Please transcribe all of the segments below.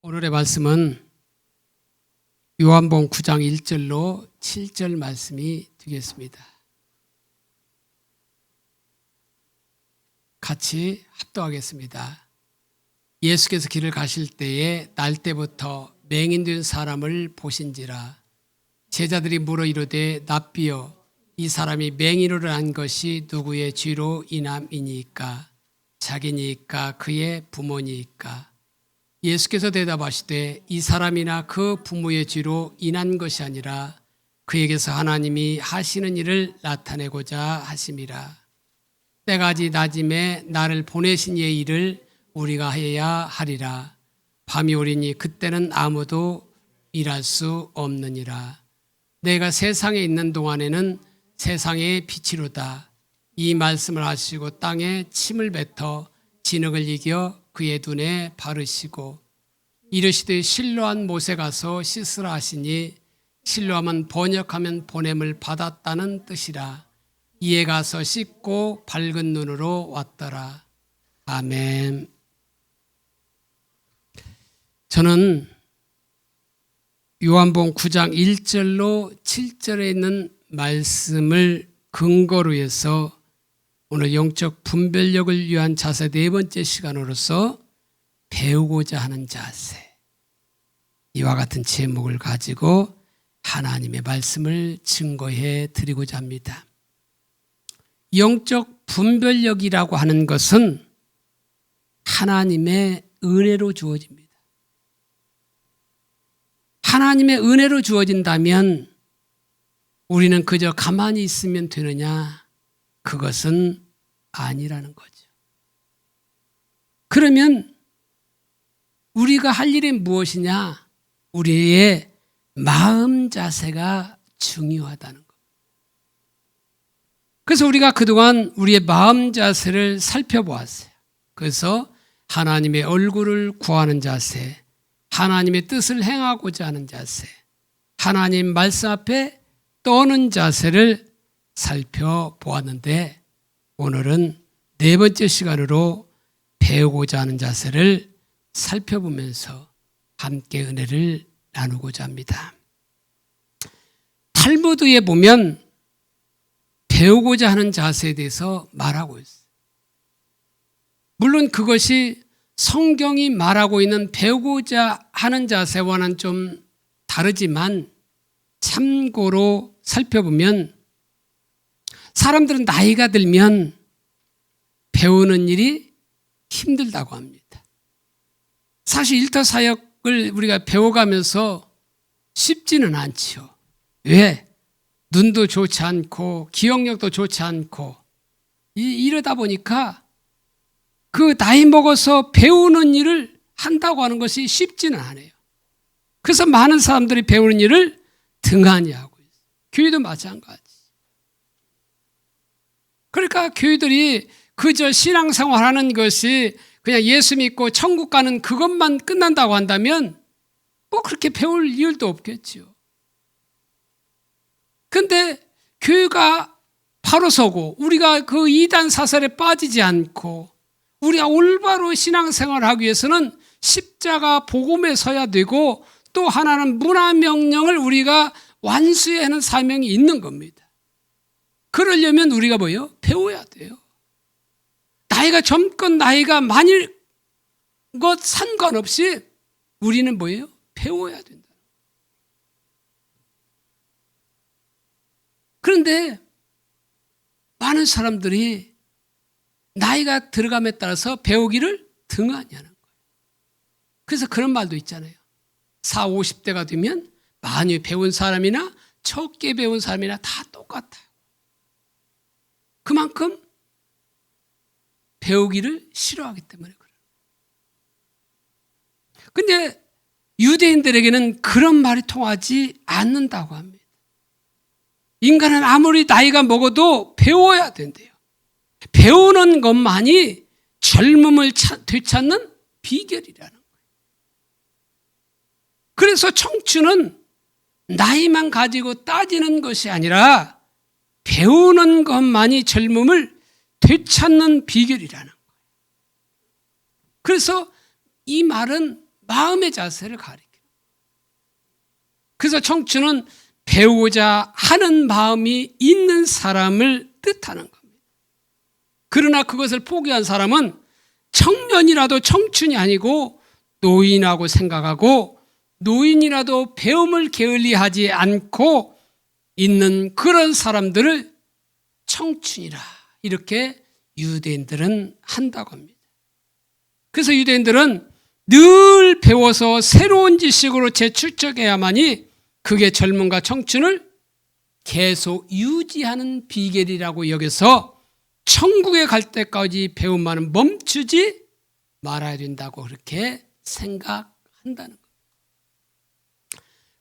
오늘의 말씀은 요한복음 9장 1절로 7절 말씀이 되겠습니다. 같이 합독하겠습니다. 예수께서 길을 가실 때에 날 때부터 맹인된 사람을 보신지라. 제자들이 물어 이르되 랍비여, 이 사람이 맹인으로 난 것이 누구의 죄로 인함이니까? 자기니까 그의 부모니까? 예수께서 대답하시되 이 사람이나 그 부모의 죄로 인한 것이 아니라 그에게서 하나님이 하시는 일을 나타내고자 하심이라. 때가 아직 낮음에 나를 보내신 이의 일을 우리가 해야 하리라. 밤이 오리니 그때는 아무도 일할 수 없느니라. 내가 세상에 있는 동안에는 세상의 빛이로다. 이 말씀을 하시고 땅에 침을 뱉어 진흙을 이겨 그의 눈에 바르시고 이르시되 실로한 못에 가서 씻으라 하시니 실로하면 번역하면 보냄을 받았다는 뜻이라. 이에 가서 씻고 밝은 눈으로 왔더라. 아멘. 저는 요한복음 9장 1절로 7절에 있는 말씀을 근거로 해서 오늘 영적 분별력을 위한 자세 네 번째 시간으로서 배우고자 하는 자세, 이와 같은 제목을 가지고 하나님의 말씀을 증거해 드리고자 합니다. 영적 분별력이라고 하는 것은 하나님의 은혜로 주어집니다. 하나님의 은혜로 주어진다면 우리는 그저 가만히 있으면 되느냐? 그것은 아니라는 거죠. 그러면 우리가 할 일이 무엇이냐? 우리의 마음 자세가 중요하다는 것. 그래서 우리가 그동안 우리의 마음 자세를 살펴보았어요. 그래서 하나님의 얼굴을 구하는 자세, 하나님의 뜻을 행하고자 하는 자세, 하나님 말씀 앞에 떠는 자세를 살펴보았는데 오늘은 네 번째 시간으로 배우고자 하는 자세를 살펴보면서 함께 은혜를 나누고자 합니다. 탈무드에 보면 배우고자 하는 자세에 대해서 말하고 있어요. 물론 그것이 성경이 말하고 있는 배우고자 하는 자세와는 좀 다르지만 참고로 살펴보면 사람들은 나이가 들면 배우는 일이 힘들다고 합니다. 사실 일터사역을 우리가 배워가면서 쉽지는 않죠. 왜? 눈도 좋지 않고 기억력도 좋지 않고 이러다 보니까 그 나이 먹어서 배우는 일을 한다고 하는 것이 쉽지는 않아요. 그래서 많은 사람들이 배우는 일을 등한히 하고 있어요. 교회도 마찬가지. 그러니까 교회들이 그저 신앙생활하는 것이 그냥 예수 믿고 천국 가는 그것만 끝난다고 한다면 뭐 그렇게 배울 이유도 없겠죠. 근데 교회가 바로 서고 우리가 그 이단 사설에 빠지지 않고 우리가 올바로 신앙생활을 하기 위해서는 십자가 복음에 서야 되고 또 하나는 문화명령을 우리가 완수해야 하는 사명이 있는 겁니다. 그러려면 우리가 뭐예요? 배워야 돼요. 나이가 젊건 나이가 많은 것 상관없이 우리는 뭐예요? 배워야 된다. 그런데 많은 사람들이 나이가 들어감에 따라서 배우기를 등한히 하는 거예요. 그래서 그런 말도 있잖아요. 40, 50대가 되면 많이 배운 사람이나 적게 배운 사람이나 다 똑같아요. 그만큼 배우기를 싫어하기 때문에 그래요. 근데 유대인들에게는 그런 말이 통하지 않는다고 합니다. 인간은 아무리 나이가 먹어도 배워야 된대요. 배우는 것만이 젊음을 되찾는 비결이라는 거예요. 그래서 청춘은 나이만 가지고 따지는 것이 아니라 배우는 것만이 젊음을 되찾는 비결이라는 거예요. 그래서 이 말은 마음의 자세를 가리켜요. 그래서 청춘은 배우고자 하는 마음이 있는 사람을 뜻하는 겁니다. 그러나 그것을 포기한 사람은 청년이라도 청춘이 아니고 노인이라고 생각하고 노인이라도 배움을 게을리하지 않고 있는 그런 사람들을 청춘이라 이렇게 유대인들은 한다고 합니다. 그래서 유대인들은 늘 배워서 새로운 지식으로 재출적해야만이 그게 젊음과 청춘을 계속 유지하는 비결이라고 여겨서 천국에 갈 때까지 배움만은 멈추지 말아야 된다고 그렇게 생각한다는 거예요.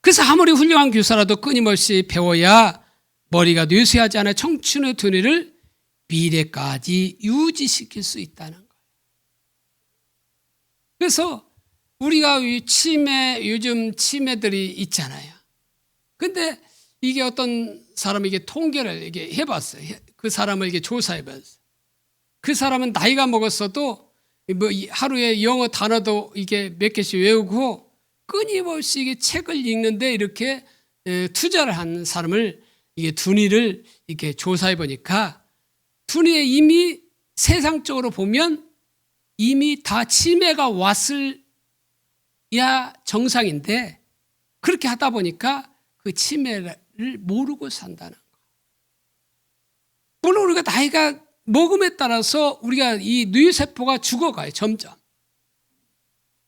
그래서 아무리 훌륭한 교사라도 끊임없이 배워야 머리가 뇌쇠하지 않아 청춘의 두뇌를 미래까지 유지시킬 수 있다는 거예요. 그래서 우리가 요즘 치매들이 있잖아요. 근데 이게 어떤 사람이 이게 통계를 이게 해봤어요. 그 사람을 이게 조사해봤어요. 그 사람은 나이가 먹었어도 뭐 하루에 영어 단어도 이게 몇 개씩 외우고 끊임없이 이게 책을 읽는데 이렇게 투자를 한 사람을 이게 두뇌를 이렇게 조사해 보니까 두뇌에 이미 세상적으로 보면 이미 다 치매가 왔을야 정상인데 그렇게 하다 보니까 그 치매를 모르고 산다는 거예요. 물론 우리가 나이가 먹음에 따라서 우리가 이 뇌세포가 죽어가요, 점점.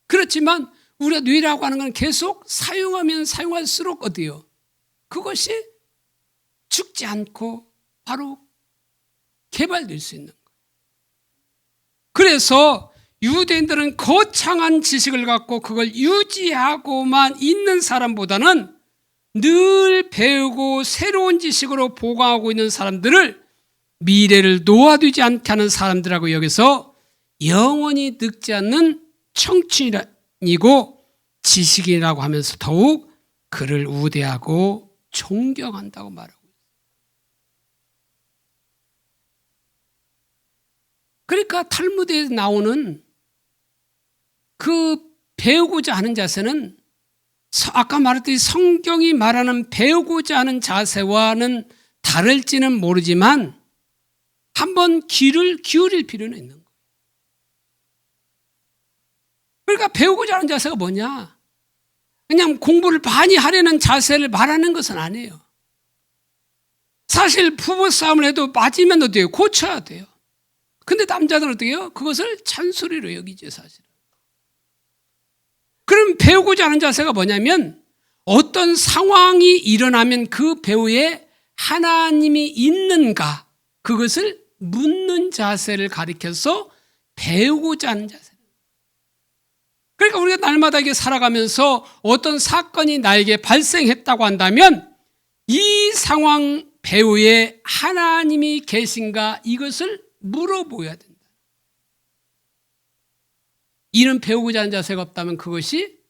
그렇지만 우리가 뇌라고 하는 건 계속 사용하면 사용할수록 어때요? 그것이 죽지 않고 바로 개발될 수 있는 거예요. 그래서 유대인들은 거창한 지식을 갖고 그걸 유지하고만 있는 사람보다는 늘 배우고 새로운 지식으로 보강하고 있는 사람들을 미래를 놓아두지 않게 하는 사람들하고 여기서 영원히 늙지 않는 청춘이고 지식이라고 하면서 더욱 그를 우대하고 존경한다고 말하고 있어요. 그러니까 탈무드에 나오는 그 배우고자 하는 자세는 아까 말했듯이 성경이 말하는 배우고자 하는 자세와는 다를지는 모르지만 한번 귀를 기울일 필요는 있는 거예요. 그러니까 배우고자 하는 자세가 뭐냐? 그냥 공부를 많이 하려는 자세를 말하는 것은 아니에요. 사실 부부싸움을 해도 맞으면 어때요? 고쳐야 돼요. 근데 남자들은 어떻게 해요? 그것을 잔소리로 여기죠, 사실은. 그럼 배우고자 하는 자세가 뭐냐면 어떤 상황이 일어나면 그 배우에 하나님이 있는가 그것을 묻는 자세를 가리켜서 배우고자 하는 자세. 그러니까 우리가 날마다 이게 살아가면서 어떤 사건이 나에게 발생했다고 한다면 이 상황 배우에 하나님이 계신가 이것을 물어보아야 된다. 이런 배우고자 하는 자세가 없다면 그것이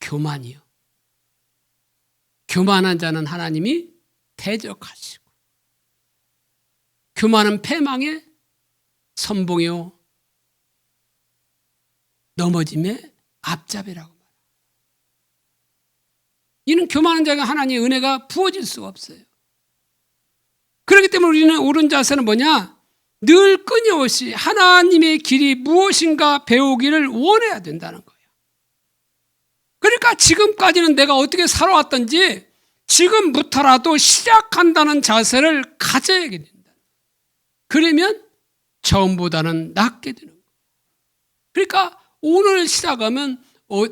교만이요. 교만한 자는 하나님이 대적하시고 교만은 패망의 선봉이요 넘어짐의 앞잡이라고 말합니다. 이는 교만한 자가 하나님의 은혜가 부어질 수가 없어요. 그렇기 때문에 우리는 옳은 자세는 뭐냐? 늘 끊임없이 하나님의 길이 무엇인가 배우기를 원해야 된다는 거예요. 그러니까 지금까지는 내가 어떻게 살아왔던지 지금부터라도 시작한다는 자세를 가져야 된다. 그러면 처음보다는 낫게 되는 거예요. 그러니까 오늘 시작하면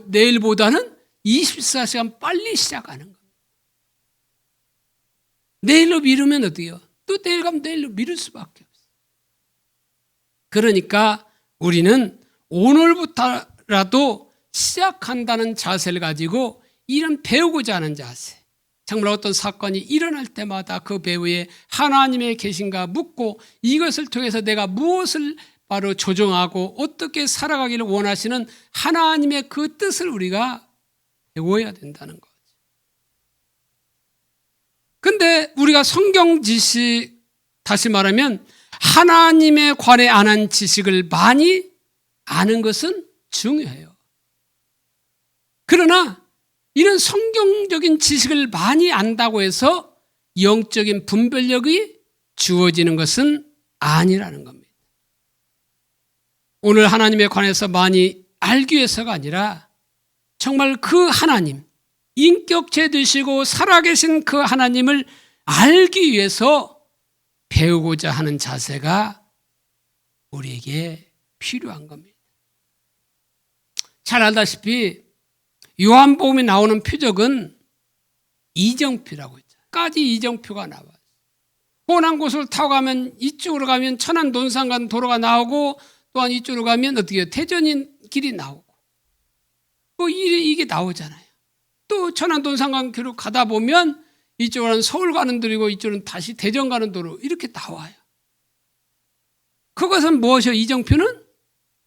내일보다는 24시간 빨리 시작하는 거예요. 내일로 미루면 어때요? 또 내일 가면 내일로 미룰 수밖에 없어요. 그러니까 우리는 오늘부터라도 시작한다는 자세를 가지고 이런 배우고자 하는 자세, 정말 어떤 사건이 일어날 때마다 그 배우에 하나님의 계신가 묻고 이것을 통해서 내가 무엇을 바로 조정하고 어떻게 살아가기를 원하시는 하나님의 그 뜻을 우리가 배워야 된다는 거죠. 근데 우리가 성경 지식, 다시 말하면 하나님에 관해 아는 지식을 많이 아는 것은 중요해요. 그러나 이런 성경적인 지식을 많이 안다고 해서 영적인 분별력이 주어지는 것은 아니라는 겁니다. 오늘 하나님에 관해서 많이 알기 위해서가 아니라 정말 그 하나님, 인격체 되시고 살아계신 그 하나님을 알기 위해서 배우고자 하는 자세가 우리에게 필요한 겁니다. 잘 알다시피 요한복음에 나오는 표적은 이정표라고 했죠. 까지 이정표가 나와요. 훤한 곳을 타고 가면 이쪽으로 가면 천안 논산 가는 도로가 나오고 또한 이쪽으로 가면 어떻게 해요? 태전인 길이 나오고 이게 나오잖아요. 또 천안 논산 가는 길로 가다 보면 이쪽으로는 서울 가는 도로고 이쪽은 다시 대전 가는 도로 이렇게 나와요. 그것은 무엇이요? 이정표는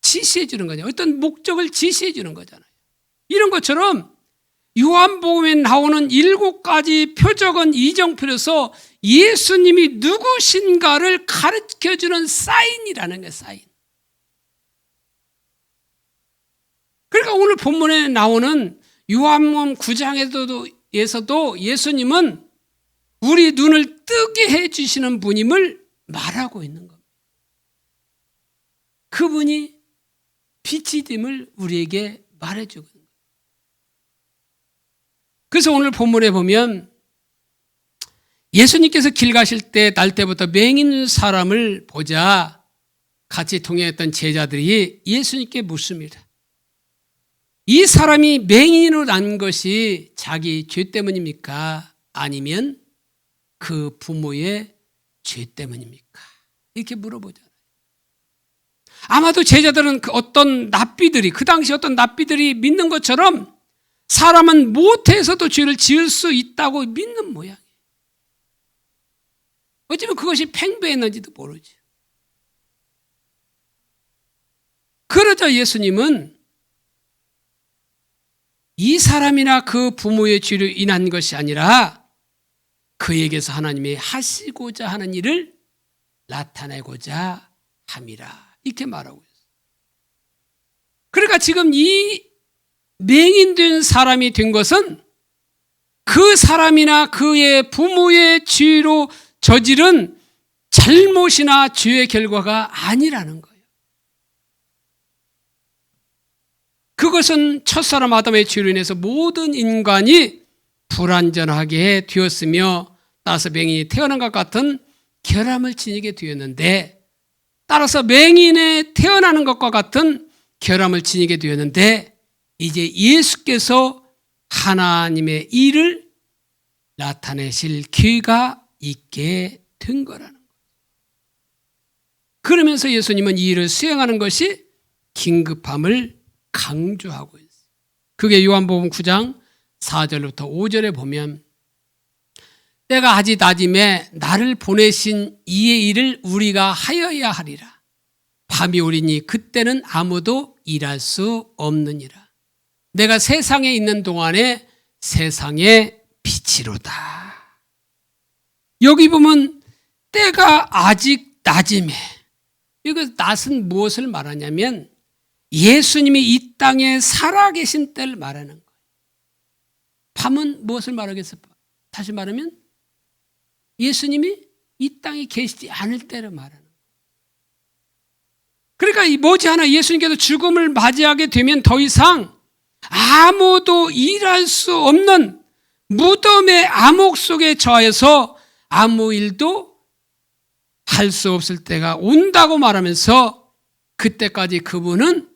지시해 주는 거죠. 어떤 목적을 지시해 주는 거잖아요. 이런 것처럼 요한복음에 나오는 7가지 표적은 이정표로서 예수님이 누구신가를 가르쳐주는 사인이라는 거예요. 사인. 그러니까 오늘 본문에 나오는 요한복음 9장에서도 예수님은 우리 눈을 뜨게 해주시는 분임을 말하고 있는 겁니다. 그분이 빛이 됨을 우리에게 말해주고 있는 거예요. 그래서 오늘 본문에 보면 예수님께서 길 가실 때 날 때부터 맹인 사람을 보자 같이 동행했던 제자들이 예수님께 묻습니다. 이 사람이 맹인으로 난 것이 자기 죄 때문입니까? 아니면 그 부모의 죄 때문입니까? 이렇게 물어보잖아요. 아마도 제자들은 어떤 납비들이 그 당시 어떤 납비들이 믿는 것처럼 사람은 못해서도 죄를 지을 수 있다고 믿는 모양이에요. 어쩌면 그것이 팽배했는지도 모르죠. 그러자 예수님은 이 사람이나 그 부모의 죄로 인한 것이 아니라 그에게서 하나님이 하시고자 하는 일을 나타내고자 함이라 이렇게 말하고 있어요. 그러니까 지금 이 맹인된 사람이 된 것은 그 사람이나 그의 부모의 죄로 저지른 잘못이나 죄의 결과가 아니라는 거예요. 그것은 첫사람 아담의 죄로 인해서 모든 인간이 불완전하게 되었으며 따라서 맹인이 태어난 것 같은 결함을 지니게 되었는데 따라서 맹인에 태어나는 것과 같은 결함을 지니게 되었는데 이제 예수께서 하나님의 일을 나타내실 기회가 있게 된 거라는 거예요. 그러면서 예수님은 이 일을 수행하는 것이 긴급함을 강조하고 있어요. 그게 요한복음 9장 4절부터 5절에 보면 때가 아직 낮임에 나를 보내신 이의 일을 우리가 하여야 하리라. 밤이 오리니 그때는 아무도 일할 수 없느니라. 내가 세상에 있는 동안에 세상의 빛이로다. 여기 보면 때가 아직 낮임에 이거 낮은 무엇을 말하냐면 예수님이 이 땅에 살아계신 때를 말하는 거예요. 밤은 무엇을 말하겠어요? 다시 말하면 예수님이 이 땅에 계시지 않을 때를 말하는 거예요. 그러니까 이 머지않아 예수님께서 죽음을 맞이하게 되면 더 이상 아무도 일할 수 없는 무덤의 암흑 속에 처해서 아무 일도 할 수 없을 때가 온다고 말하면서 그때까지 그분은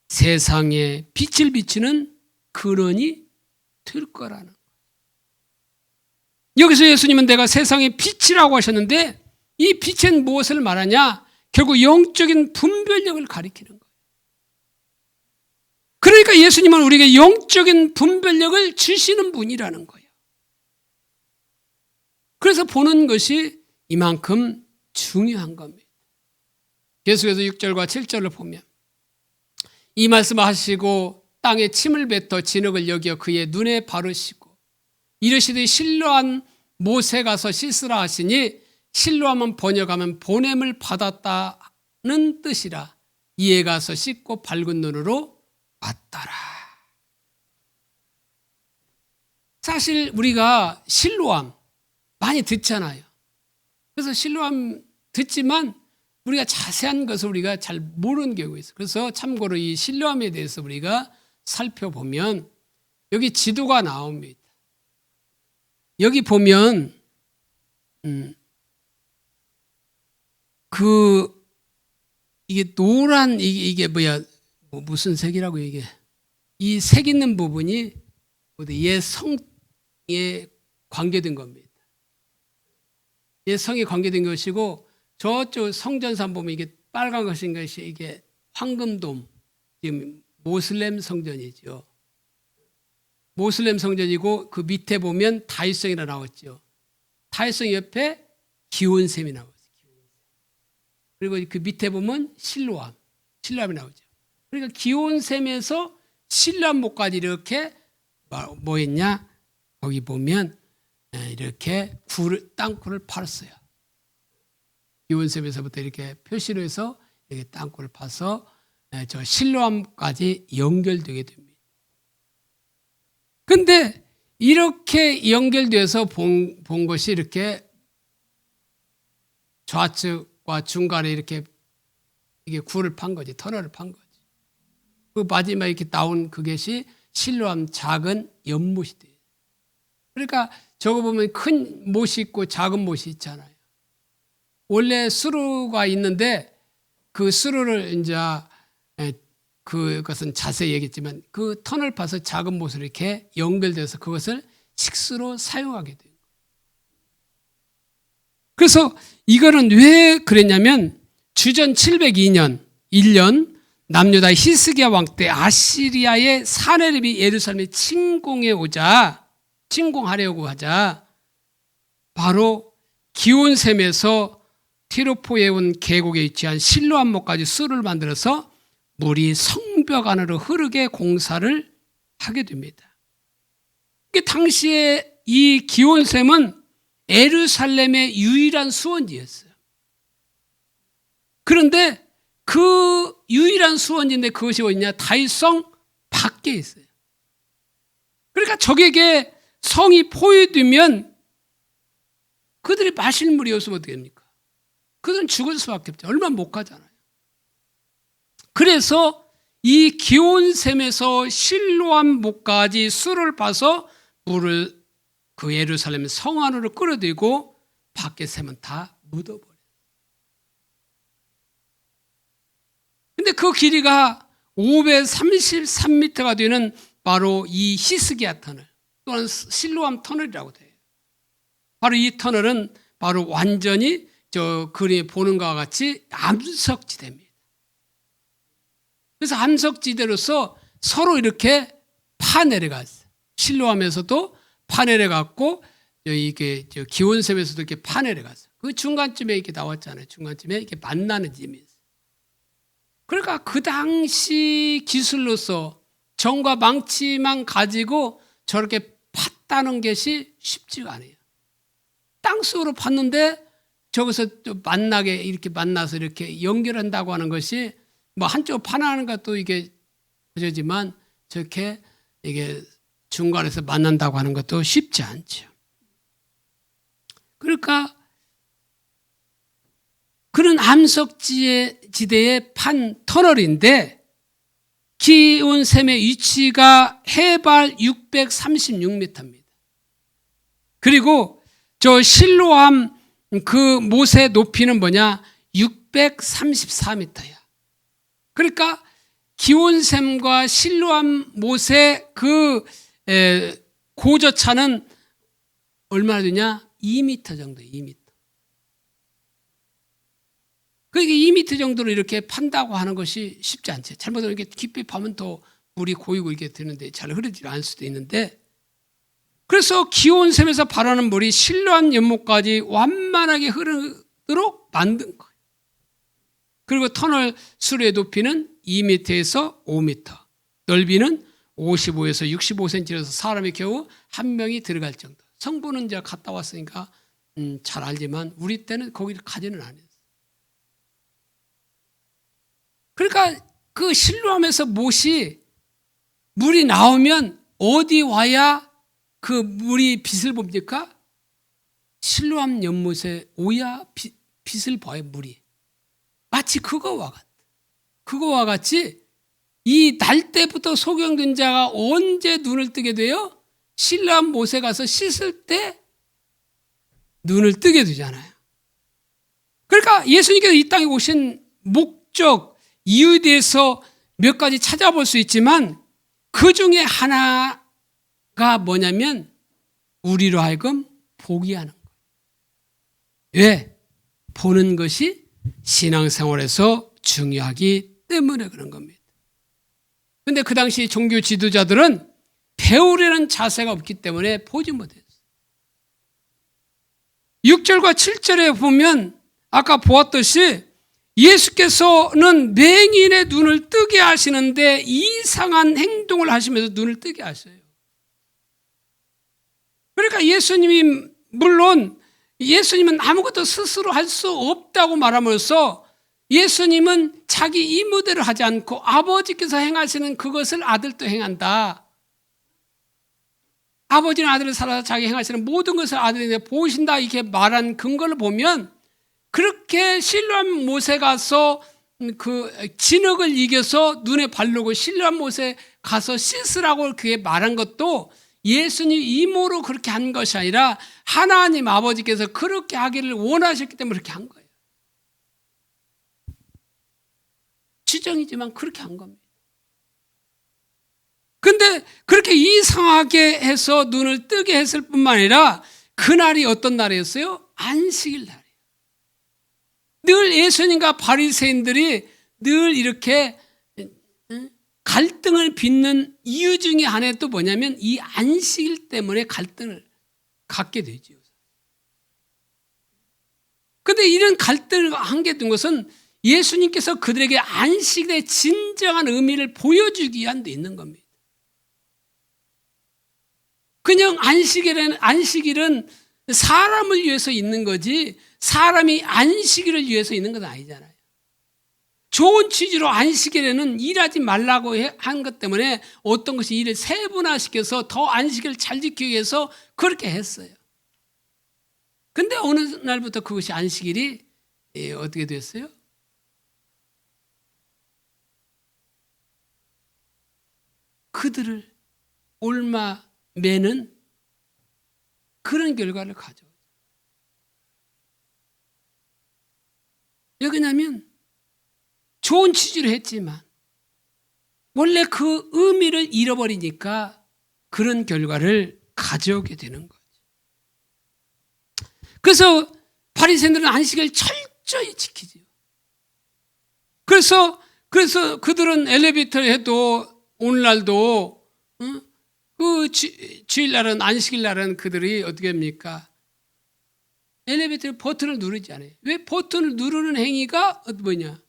세상에 빛을 비치는 근원이 될 거라는 거예요. 여기서 예수님은 내가 세상의 빛이라고 하셨는데 이 빛은 무엇을 말하냐? 결국 영적인 분별력을 가리키는 거예요. 그러니까 예수님은 우리에게 영적인 분별력을 주시는 분이라는 거예요. 그래서 보는 것이 이만큼 중요한 겁니다. 계속해서 6절과 7절을 보면 이 말씀을 하시고 땅에 침을 뱉어 진흙을 여겨 그의 눈에 바르시고 이르시되 실로한 못에 가서 씻으라 하시니 실로하면 번역하면 보냄을 받았다는 뜻이라. 이에 가서 씻고 밝은 눈으로 왔더라. 사실 우리가 실로암 많이 듣잖아요. 그래서 실로암 듣지만 우리가 자세한 것을 우리가 잘 모르는 경우가 있어요. 그래서 참고로 이 실로암에 대해서 우리가 살펴보면 여기 지도가 나옵니다. 여기 보면 이게 노란 이게 뭐야 무슨 색이라고 이게 이 색 있는 부분이 옛 성에 관계된 겁니다. 옛 성에 관계된 것이고 저쪽 성전산 보면 이게 빨간 것인 것이 이게 황금돔 지금 모슬렘 성전이죠. 모슬렘 성전이고 그 밑에 보면 다윗성이라 나왔죠. 다윗성 옆에 기온샘이 나왔어요. 그리고 그 밑에 보면 실로암이 나오죠. 그러니까 기온샘에서 실로암목까지 이렇게 뭐 했냐? 거기 보면 이렇게 땅굴을 팔았어요. 기온샘에서부터 이렇게 표시로 해서 이렇게 땅굴을 파서 저 실로암까지 연결되게 됩니다. 근데 이렇게 연결돼서 본 것이 이렇게 좌측과 중간에 이렇게 이게 굴을 판 거지, 터널을 판 거지. 그 마지막에 이렇게 나온 그것이 실로암 작은 연못이 돼요. 그러니까 저거 보면 큰 못이 있고 작은 못이 있잖아요. 원래 수루가 있는데 그 수루를 이제 그것은 자세히 얘기했지만 그 터널 파서 작은 못으로 이렇게 연결돼서 그것을 식수로 사용하게 돼요. 그래서 이거는 왜 그랬냐면 주전 702년 1년 남유다 히스기야 왕 때 아시리아의 사네립이 예루살렘에 침공하려고 하자 바로 기온샘에서 티로포에 온 계곡에 위치한 실로암목까지 수를 만들어서 물이 성벽 안으로 흐르게 공사를 하게 됩니다. 당시에 이 기온샘은 예루살렘의 유일한 수원지였어요. 그런데 그 유일한 수원지인데 그것이 어디냐? 다윗성 밖에 있어요. 그러니까 적에게 성이 포위되면 그들이 마실 물이 없으면 어떻게 됩니까? 그들은 죽을 수밖에 없죠. 얼마 못 가잖아요. 그래서 이 기온샘에서 실로암목까지 수를 파서 물을 그 예루살렘 성 안으로 끌어들이고 밖에 샘은 다 묻어버려요. 근데 그 길이가 533m가 되는 바로 이 히스기야 터널 또는 실로암 터널이라고 돼요. 바로 이 터널은 바로 완전히 저 그림에 보는 것과 같이 암석지대입니다. 그래서 암석지대로서 서로 이렇게 파내려갔어요. 실로암에서도 파내려갔고 이게 기온샘에서도 이렇게 파내려갔어요. 그 중간쯤에 이렇게 나왔잖아요. 중간쯤에 이렇게 만나는 점이 있어요. 그러니까 그 당시 기술로서 정과 망치만 가지고 저렇게 팠다는 것이 쉽지가 않아요. 땅속으로 팠는데 저기서 만나게 이렇게 만나서 이렇게 연결한다고 하는 것이 뭐 한쪽 파나는 것도 이게 그저지만 저렇게 이게 중간에서 만난다고 하는 것도 쉽지 않죠. 그러니까 그런 암석지대에 판 터널인데 기온샘의 위치가 해발 636m입니다. 그리고 저 실로암 그 못의 높이는 뭐냐? 634m야. 그러니까 기온샘과 실로암 못의 그 고저차는 얼마나 되냐? 2m 정도, 2m. 그러니까 2m 정도로 이렇게 판다고 하는 것이 쉽지 않죠. 잘못하면 이렇게 깊이 파면 더 물이 고이고 이렇게 되는데 잘 흐르지 않을 수도 있는데 그래서 기온샘에서 발하는 물이 실로암 연못까지 완만하게 흐르도록 만든 거예요. 그리고 터널 수로의 높이는 2m에서 5m, 넓이는 55에서 65cm라서 사람이 겨우 한 명이 들어갈 정도. 성부는 이제 갔다 왔으니까 잘 알지만 우리 때는 거기를 가지는 않았어요. 그러니까 그 실로암에서 못이 물이 나오면 어디 와야 그 물이 빛을 봅니까? 실로암 연못의 오야 빛을 봐요, 물이. 마치 그거와 같이 이 날 때부터 소경된 자가 언제 눈을 뜨게 돼요? 실로암 못에 가서 씻을 때 눈을 뜨게 되잖아요. 그러니까 예수님께서 이 땅에 오신 목적, 이유에 대해서 몇 가지 찾아볼 수 있지만 그 중에 하나가 뭐냐면 우리로 하여금 보게 하는 거예요. 왜? 보는 것이 신앙생활에서 중요하기 때문에 그런 겁니다. 그런데 그 당시 종교 지도자들은 배우려는 자세가 없기 때문에 보지 못했어요. 6절과 7절에 보면 아까 보았듯이 예수께서는 맹인의 눈을 뜨게 하시는데 이상한 행동을 하시면서 눈을 뜨게 하셔요. 그러니까 예수님은 아무것도 스스로 할 수 없다고 말하면서 예수님은 자기 임무대로 하지 않고 아버지께서 행하시는 그것을 아들도 행한다. 아버지는 아들을 살아서 자기 행하시는 모든 것을 아들이 보신다 이렇게 말한 근거를 보면 그렇게 실로암 못에 가서 그 진흙을 이겨서 눈에 바르고 실로암 못에 가서 씻으라고 그게 말한 것도 예수님 임무로 그렇게 한 것이 아니라 하나님 아버지께서 그렇게 하기를 원하셨기 때문에 그렇게 한 거예요. 추정이지만 그렇게 한 겁니다. 근데 그렇게 이상하게 해서 눈을 뜨게 했을 뿐만 아니라 그날이 어떤 날이었어요? 안식일 날이에요. 늘 예수님과 바리새인들이 늘 이렇게 갈등을 빚는 이유 중에 하나가 또 뭐냐면 이 안식일 때문에 갈등을 갖게 되죠. 그런데 이런 갈등을 하게 된 것은 예수님께서 그들에게 안식일의 진정한 의미를 보여주기 위한 데 있는 겁니다. 그냥 안식일은 사람을 위해서 있는 거지 사람이 안식일을 위해서 있는 건 아니잖아요. 좋은 취지로 안식일에는 일하지 말라고 한 것 때문에 어떤 것이 일을 세분화시켜서 더 안식일을 잘 지키기 위해서 그렇게 했어요. 근데 어느 날부터 그것이 안식일이 어떻게 됐어요? 그들을 옮아매는 그런 결과를 가져오죠. 왜 그러냐면 좋은 취지로 했지만 원래 그 의미를 잃어버리니까 그런 결과를 가져오게 되는 거죠. 그래서 바리새인들은 안식일을 철저히 지키죠. 그래서 그들은 엘리베이터를 해도 오늘날도 그 주일날은 안식일날은 그들이 어떻게 합니까? 엘리베이터 버튼을 누르지 않아요. 왜? 버튼을 누르는 행위가 뭐냐?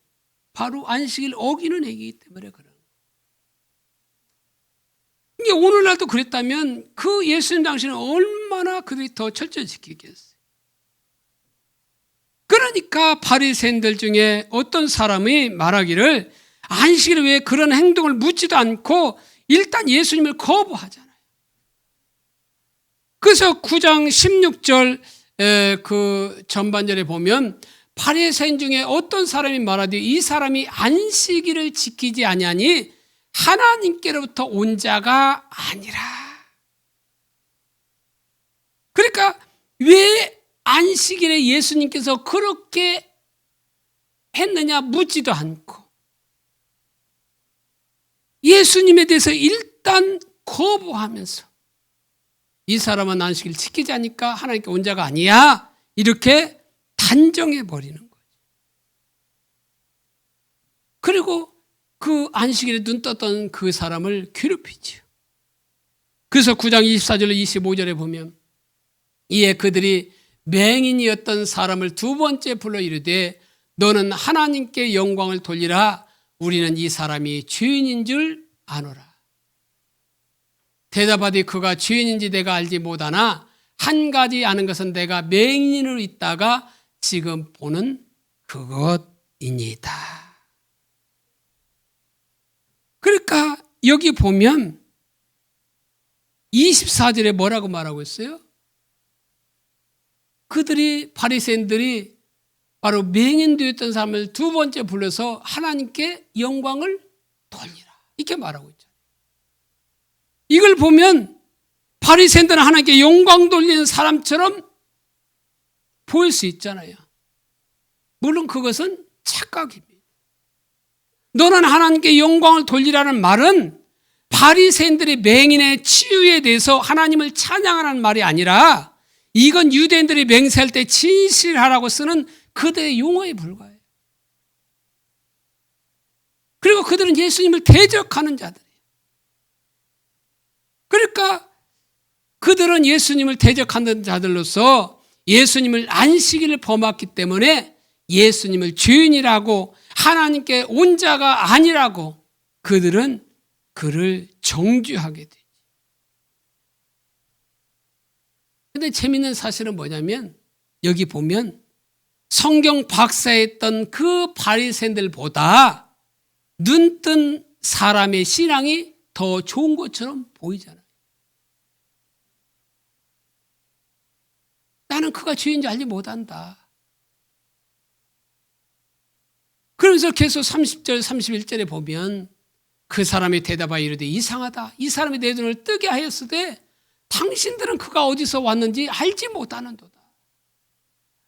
바로 안식일 어기는 행위이기 때문에 그런 거예요. 이게 오늘날도 그랬다면 그 예수님 당시는 얼마나 그들이 더 철저히 지키겠어요. 그러니까 바리새인들 중에 어떤 사람이 말하기를 안식일에 왜 그런 행동을 묻지도 않고 일단 예수님을 거부하잖아요. 그래서 9장 16절 그 전반절에 보면 바리새인 중에 어떤 사람이 말하되 이 사람이 안식일을 지키지 아니하니 하나님께로부터 온 자가 아니라. 그러니까 왜 안식일에 예수님께서 그렇게 했느냐 묻지도 않고 예수님에 대해서 일단 거부하면서 이 사람은 안식일 지키지 않으니까 하나님께 온 자가 아니야 이렇게 단정해 버리는 거죠. 그리고 그 안식일에 눈 떴던 그 사람을 괴롭히죠. 그래서 9장 24절로 25절에 보면 이에 그들이 맹인이었던 사람을 두 번째 불러 이르되 너는 하나님께 영광을 돌리라. 우리는 이 사람이 죄인인 줄 아노라. 대답하되 그가 죄인인지 내가 알지 못하나 한 가지 아는 것은 내가 맹인으로 있다가 지금 보는 그것이니이다. 그러니까 여기 보면 24절에 뭐라고 말하고 있어요? 그들이 바리새인들이 바로 맹인되었던 사람을 두 번째 불러서 하나님께 영광을 돌리라 이렇게 말하고 있죠. 이걸 보면 바리새인들은 하나님께 영광 돌리는 사람처럼 보일 수 있잖아요. 물론 그것은 착각입니다. 너는 하나님께 영광을 돌리라는 말은 바리새인들의 맹인의 치유에 대해서 하나님을 찬양하는 말이 아니라 이건 유대인들이 맹세할 때 진실하라고 쓰는 그들의 용어에 불과해요. 그리고 그들은 예수님을 대적하는 자들이에요. 그러니까 그들은 예수님을 대적하는 자들로서 예수님을 안식일을 범했기 때문에 예수님을 주인이라고 하나님께 온 자가 아니라고 그들은 그를 정죄하게 되지. 그런데 재미있는 사실은 뭐냐면 여기 보면 성경 박사했던 그 바리새인들보다 눈뜬 사람의 신앙이 더 좋은 것처럼 보이잖아요. 나는 그가 주인인지 알지 못한다. 그러면서 계속 30절, 31절에 보면 그 사람이 대답하여 이르되 이상하다. 이 사람이 내 눈을 뜨게 하였으되 당신들은 그가 어디서 왔는지 알지 못하는도다.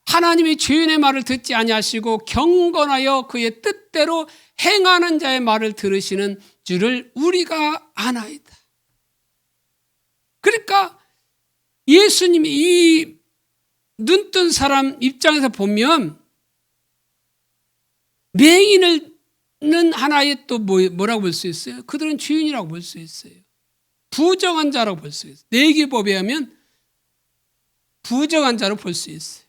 하나님이 주인의 말을 듣지 아니하시고 경건하여 그의 뜻대로 행하는 자의 말을 들으시는 줄을 우리가 아나이다. 그러니까 예수님이 이 눈뜬 사람 입장에서 보면 맹인은 하나의 또 뭐라고 볼 수 있어요? 그들은 주인이라고 볼 수 있어요. 부정한 자라고 볼 수 있어요. 내기법에 하면 부정한 자로 볼 수 있어요.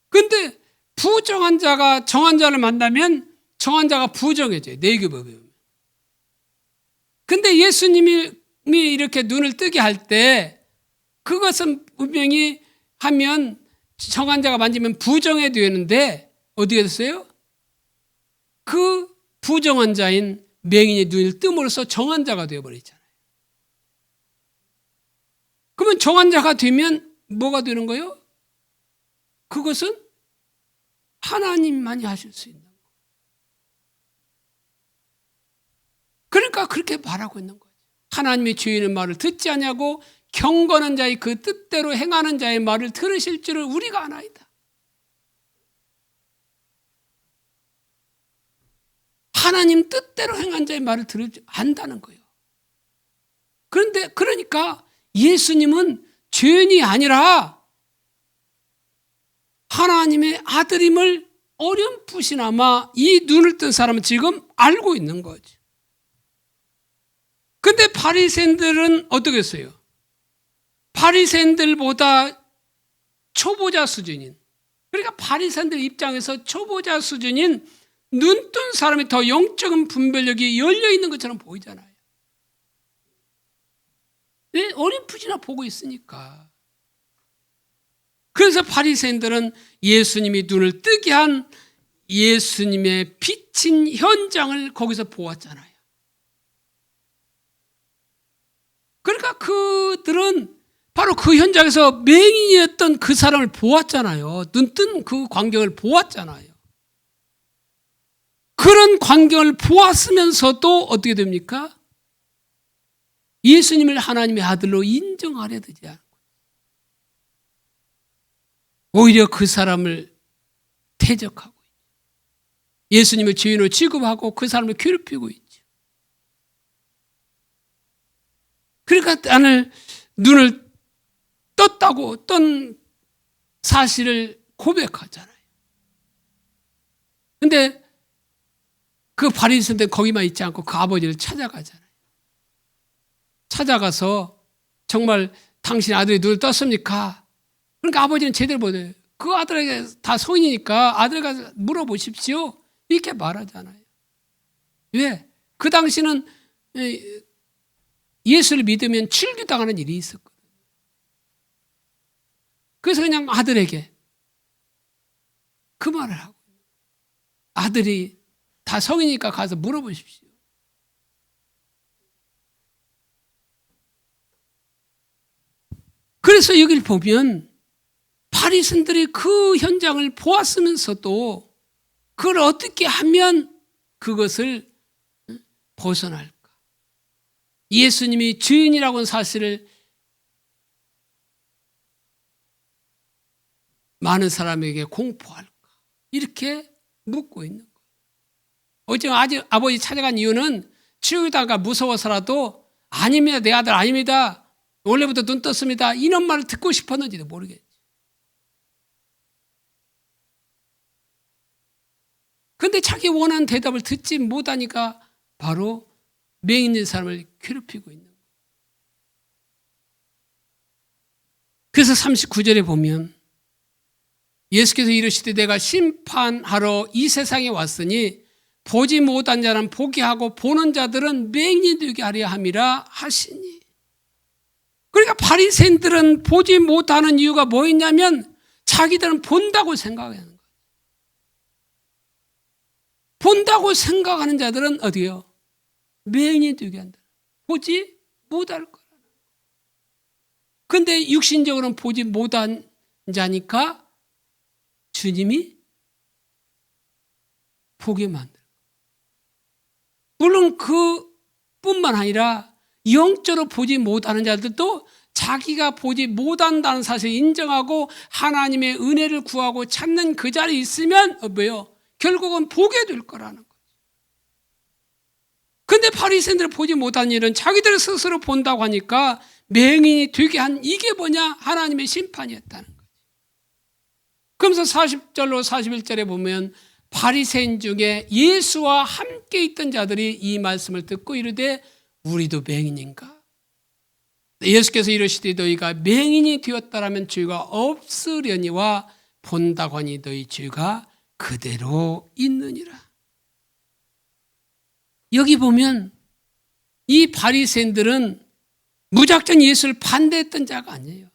그런데 부정한 자가 정한 자를 만나면 정한 자가 부정해져요. 내기법에 하면. 근데 예수님이 이렇게 눈을 뜨게 할 때 그것은 분명히 하면 정한 자가 만지면 부정해 되는데 어떻게 됐어요? 그 부정한 자인 맹인의 눈을 뜸으로써 정한 자가 되어버리잖아요. 그러면 정한 자가 되면 뭐가 되는 거예요? 그것은 하나님만이 하실 수 있는 거예요. 그러니까 그렇게 말하고 있는 거예요. 하나님의 주인의 말을 듣지 아니하고 경건한 자의 그 뜻대로 행하는 자의 말을 들으실 줄을 우리가 아나이다. 하나님 뜻대로 행한 자의 말을 들을 줄 안다는 거예요. 그런데 그러니까 예수님은 죄인이 아니라 하나님의 아들임을 어렴풋이나마 이 눈을 뜬 사람은 지금 알고 있는 거죠. 근데 바리새인들은 어떻게 했어요? 바리새인들보다 초보자 수준인, 그러니까 바리새인들 입장에서 초보자 수준인 눈뜬 사람이 더 영적인 분별력이 열려 있는 것처럼 보이잖아요. 왜? 어렴풋이나 보고 있으니까. 그래서 바리새인들은 예수님이 눈을 뜨게 한 예수님의 비친 현장을 거기서 보았잖아요. 그러니까 그들은 바로 그 현장에서 맹인이었던 그 사람을 보았잖아요. 눈뜬 그 광경을 보았잖아요. 그런 광경을 보았으면서도 어떻게 됩니까? 예수님을 하나님의 아들로 인정하려 되지 않고 오히려 그 사람을 대적하고 예수님을 주인으로 취급하고 그 사람을 괴롭히고 있죠. 그러니까 나는 눈을 떴던 사실을 고백하잖아요. 근데 그 바리새인들 거기만 있지 않고 그 아버지를 찾아가잖아요. 찾아가서 정말 당신 아들이 눈을 떴습니까? 그러니까 아버지는 제대로 못해요. 그 아들에게 다 성인이니까 아들 가서 물어보십시오. 이렇게 말하잖아요. 왜? 그 당시는 예수를 믿으면 출교당하는 일이 있었거든요. 그래서 그냥 아들에게 그 말을 하고 아들이 다 성이니까 가서 물어보십시오. 그래서 여기를 보면 바리새인들이 그 현장을 보았으면서도 그걸 어떻게 하면 그것을 벗어날까? 예수님이 주인이라고 하는 사실을 많은 사람에게 공포할까? 이렇게 묻고 있는 거예요. 어제 아버지 찾아간 이유는 치우다가 무서워서라도 아닙니다. 내 아들 아닙니다. 원래부터 눈 떴습니다. 이런 말을 듣고 싶었는지도 모르겠지. 근데 자기 원하는 대답을 듣지 못하니까 바로 맹 있는 사람을 괴롭히고 있는 거예요. 그래서 39절에 보면 예수께서 이르시되 내가 심판하러 이 세상에 왔으니 보지 못한 자는 보게 하고 보는 자들은 맹인이 되게 하려 함이라 하시니. 그러니까 바리새인들은 보지 못하는 이유가 뭐였냐면 자기들은 본다고 생각하는 거예요. 본다고 생각하는 자들은 어디요? 맹인이 되게 한다. 보지 못할 거라는 거예요. 그런데 육신적으로는 보지 못한 자니까 주님이 보게 만들어요. 물론 그뿐만 아니라 영적으로 보지 못하는 자들도 자기가 보지 못한다는 사실을 인정하고 하나님의 은혜를 구하고 찾는 그 자리에 있으면 뭐예요? 결국은 보게 될 거라는 거죠. 그런데 바리새인들은 보지 못한 일은 자기들 스스로 본다고 하니까 맹인이 되게 한 이게 뭐냐? 하나님의 심판이었다는 거죠. 그러면서 40절로 41절에 보면 바리새인 중에 예수와 함께 있던 자들이 이 말씀을 듣고 이르되 우리도 맹인인가? 예수께서 이르시되 너희가 맹인이 되었다라면 죄가 없으려니와 본다고 하니 너희 죄가 그대로 있느니라. 여기 보면 이 바리새인들은 무작정 예수를 반대했던 자가 아니에요.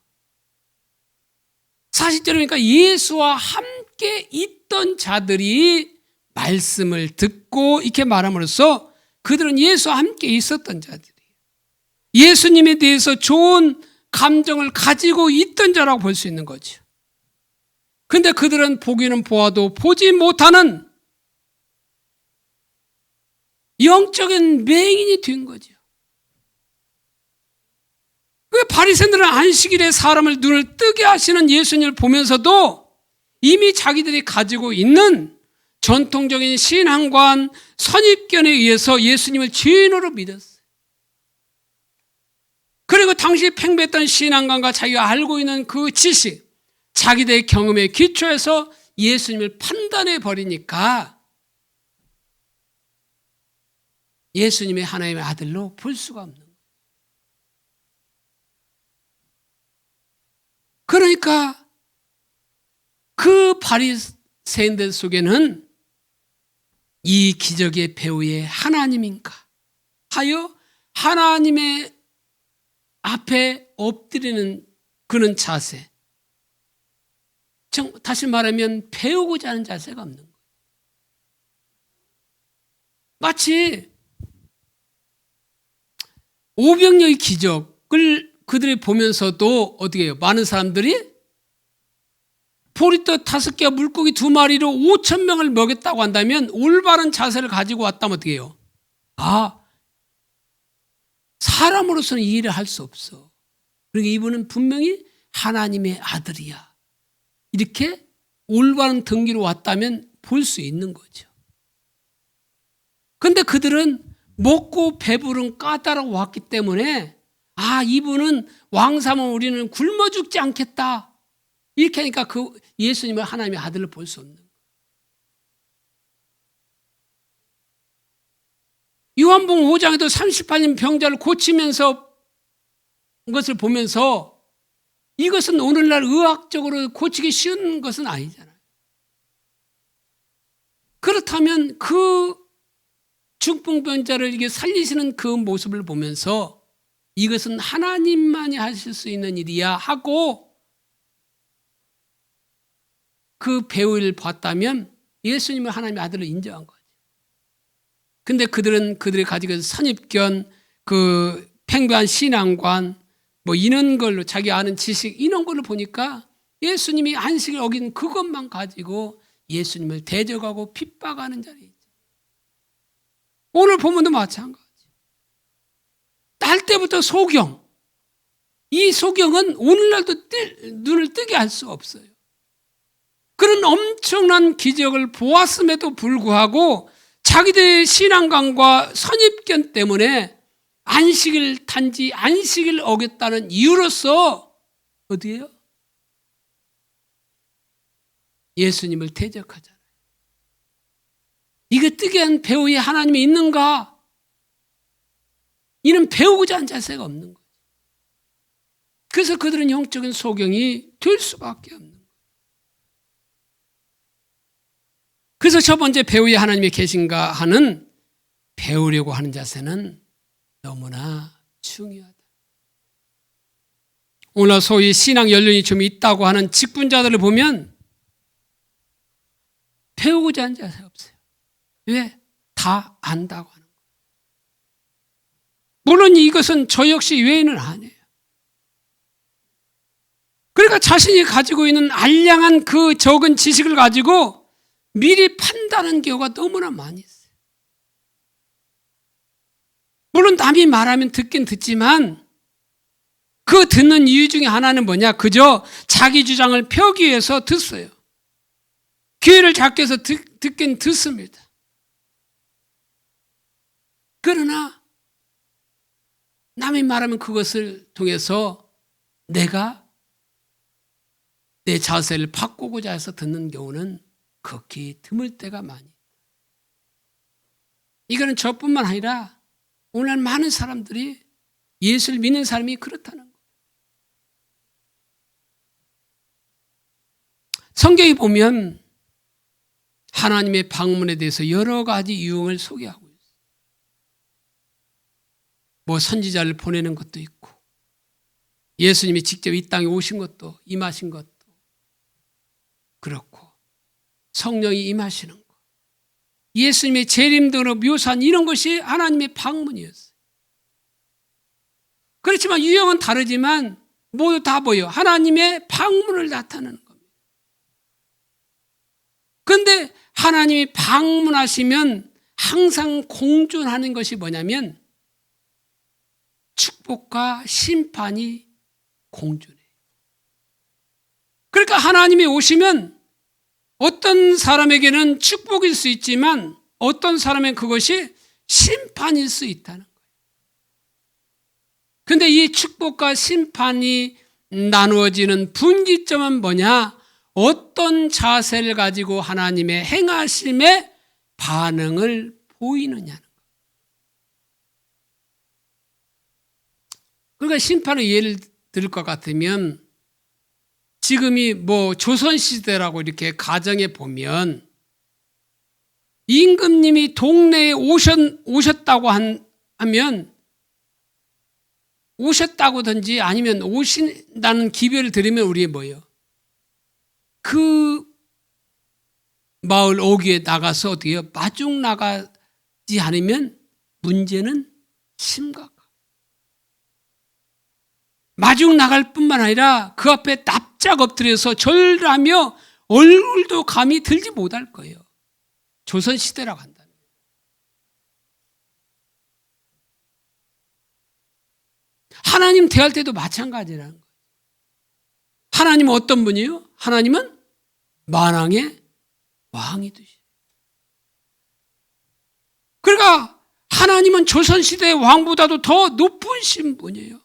40절에 보니까 예수와 함께 있던 자들이 말씀을 듣고 이렇게 말함으로써 그들은 예수와 함께 있었던 자들이에요. 예수님에 대해서 좋은 감정을 가지고 있던 자라고 볼 수 있는 거죠. 그런데 그들은 보기는 보아도 보지 못하는 영적인 맹인이 된 거죠. 왜 바리새인들은 안식일에 사람을 눈을 뜨게 하시는 예수님을 보면서도 이미 자기들이 가지고 있는 전통적인 신앙관, 선입견에 의해서 예수님을 주인으로 믿었어요. 그리고 당시 팽배했던 신앙관과 자기가 알고 있는 그 지식, 자기들의 경험에 기초해서 예수님을 판단해 버리니까 예수님의 하나님의 아들로 볼 수가 없는 거예요. 그러니까 그 바리새인들 속에는 이 기적의 배후에 하나님인가 하여 하나님의 앞에 엎드리는 그런 자세, 다시 말하면 배우고자 하는 자세가 없는 거예요. 마치 오병이어의 기적을 그들이 보면서도 어떻게 해요? 많은 사람들이 보리떡 5개와 물고기 2마리로 5,000명을 먹였다고 한다면 올바른 자세를 가지고 왔다면 어떻게 해요? 사람으로서는 이 일을 할 수 없어. 그러니까 이분은 분명히 하나님의 아들이야. 이렇게 올바른 등기로 왔다면 볼 수 있는 거죠. 그런데 그들은 먹고 배부른 까다라고 왔기 때문에 이분은 왕사면 우리는 굶어 죽지 않겠다. 이렇게 하니까 그 예수님을 하나님의 아들로 볼 수 없는 거예요. 요한복음 5장에도 38년 병자를 고치면서 것을 보면서 이것은 오늘날 의학적으로 고치기 쉬운 것은 아니잖아요. 그렇다면 그 중풍병자를 이게 살리시는 그 모습을 보면서 이것은 하나님만이 하실 수 있는 일이야 하고 그 배우를 봤다면 예수님을 하나님의 아들로 인정한 거죠. 근데 그들은 그들이 가지고 있는 선입견, 그 팽배한 신앙관, 뭐 이런 걸로 자기 아는 지식 이런 걸로 보니까 예수님이 안식을 어긴 그것만 가지고 예수님을 대적하고 핍박하는 자리 있죠. 오늘 본문도 마찬가지. 딸 때부터 소경. 이 소경은 오늘날도 눈을 뜨게 할 수 없어요. 그런 엄청난 기적을 보았음에도 불구하고 자기들의 신앙관과 선입견 때문에 안식일 단지 안식일 어겼다는 이유로서 어디에요? 예수님을 대적하잖아요. 이거 뜨게 한 배후에 하나님이 있는가? 이는 배우고자 한 자세가 없는 거죠. 그래서 그들은 영적인 소경이 될 수밖에 없는 거예요. 그래서 첫 번째 배후에 하나님이 계신가 하는 배우려고 하는 자세는 너무나 중요하다. 오늘 소위 신앙 연륜이 좀 있다고 하는 직분자들을 보면 배우고자 하는 자세 없어요. 왜? 다 안다고 하는 거예요. 물론 이것은 저 역시 외에는 아니에요. 그러니까 자신이 가지고 있는 알량한 그 적은 지식을 가지고 미리 판단하는 경우가 너무나 많이 있어요. 물론 남이 말하면 듣긴 듣지만 그 듣는 이유 중에 하나는 뭐냐? 그저 자기 주장을 펴기 위해서 듣어요. 기회를 잡기 위해서 듣긴 듣습니다. 그러나 남이 말하면 그것을 통해서 내가 내 자세를 바꾸고자 해서 듣는 경우는 극히 드물 때가 많이 있다. 이거는 저뿐만 아니라 오늘 많은 사람들이 예수를 믿는 사람이 그렇다는 거예요. 성경에 보면 하나님의 방문에 대해서 여러 가지 유형을 소개하고 있어요. 뭐 선지자를 보내는 것도 있고 예수님이 직접 이 땅에 오신 것도 임하신 것도 그렇고 성령이 임하시는 것, 예수님의 재림 등으로 묘사한 이런 것이 하나님의 방문이었어요. 그렇지만 유형은 다르지만 모두 다 뭐예요? 하나님의 방문을 나타내는 겁니다. 그런데 하나님이 방문하시면 항상 공존하는 것이 뭐냐면 축복과 심판이 공존해요. 그러니까 하나님이 오시면 어떤 사람에게는 축복일 수 있지만 어떤 사람은 그것이 심판일 수 있다는 거예요. 그런데 이 축복과 심판이 나누어지는 분기점은 뭐냐? 어떤 자세를 가지고 하나님의 행하심에 반응을 보이느냐는 거예요. 그러니까 심판의 예를 들 것 같으면 지금이 뭐 조선시대라고 이렇게 가정해 보면 임금님이 동네에 오셨다고 하면 오셨다고든지 아니면 오신다는 기별을 들으면 우리 뭐예요? 그 마을 오기에 나가서 어떻게 해요? 마중 나가지 않으면 문제는 심각해요. 마중 나갈 뿐만 아니라 그 앞에 납작 엎드려서 절하며 얼굴도 감히 들지 못할 거예요. 조선시대라고 한다면. 하나님 대할 때도 마찬가지라는 거예요. 하나님은 어떤 분이에요? 하나님은 만왕의 왕이 되시죠. 그러니까 하나님은 조선시대의 왕보다도 더 높으신 분이에요.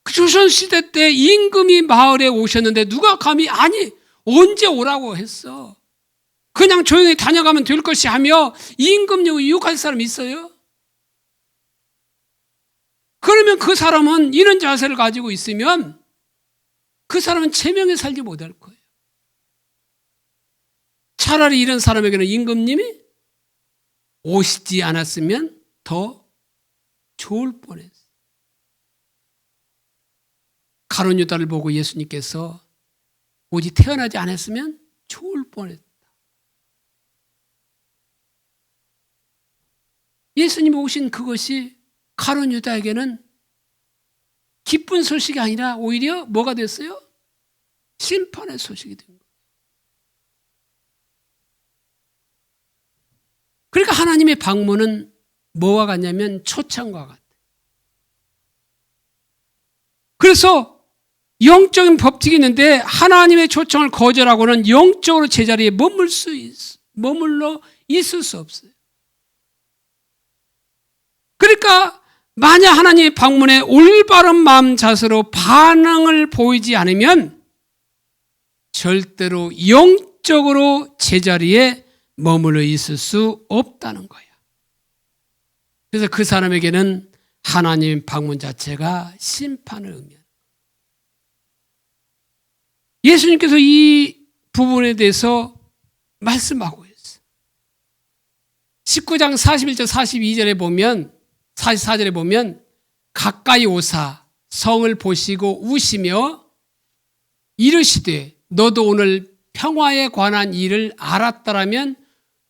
그 조선시대 때 임금이 마을에 오셨는데 누가 감히 아니 언제 오라고 했어? 그냥 조용히 다녀가면 될 것이 하며 임금님을 유혹할 사람이 있어요? 그러면 그 사람은 이런 자세를 가지고 있으면 그 사람은 체면에 살지 못할 거예요. 차라리 이런 사람에게는 임금님이 오시지 않았으면 더 좋을 뻔했어요. 가룟 유다를 보고 예수님께서 오직 태어나지 않았으면 좋을 뻔했다. 예수님이 오신 그것이 가룟 유다에게는 기쁜 소식이 아니라 오히려 뭐가 됐어요? 심판의 소식이 된 거예요. 그러니까 하나님의 방문은 뭐와 같냐면 초창과 같아요. 그래서 영적인 법칙이 있는데 하나님의 초청을 거절하고는 영적으로 제자리에 머물러 있을 수 없어요. 그러니까 만약 하나님의 방문에 올바른 마음 자세로 반응을 보이지 않으면 절대로 영적으로 제자리에 머물러 있을 수 없다는 거예요. 그래서 그 사람에게는 하나님의 방문 자체가 심판을 의미합니다. 예수님께서 이 부분에 대해서 말씀하고 있어요. 19장 41절 42절에 보면 44절에 보면 가까이 오사 성을 보시고 우시며 이르시되 너도 오늘 평화에 관한 일을 알았더라면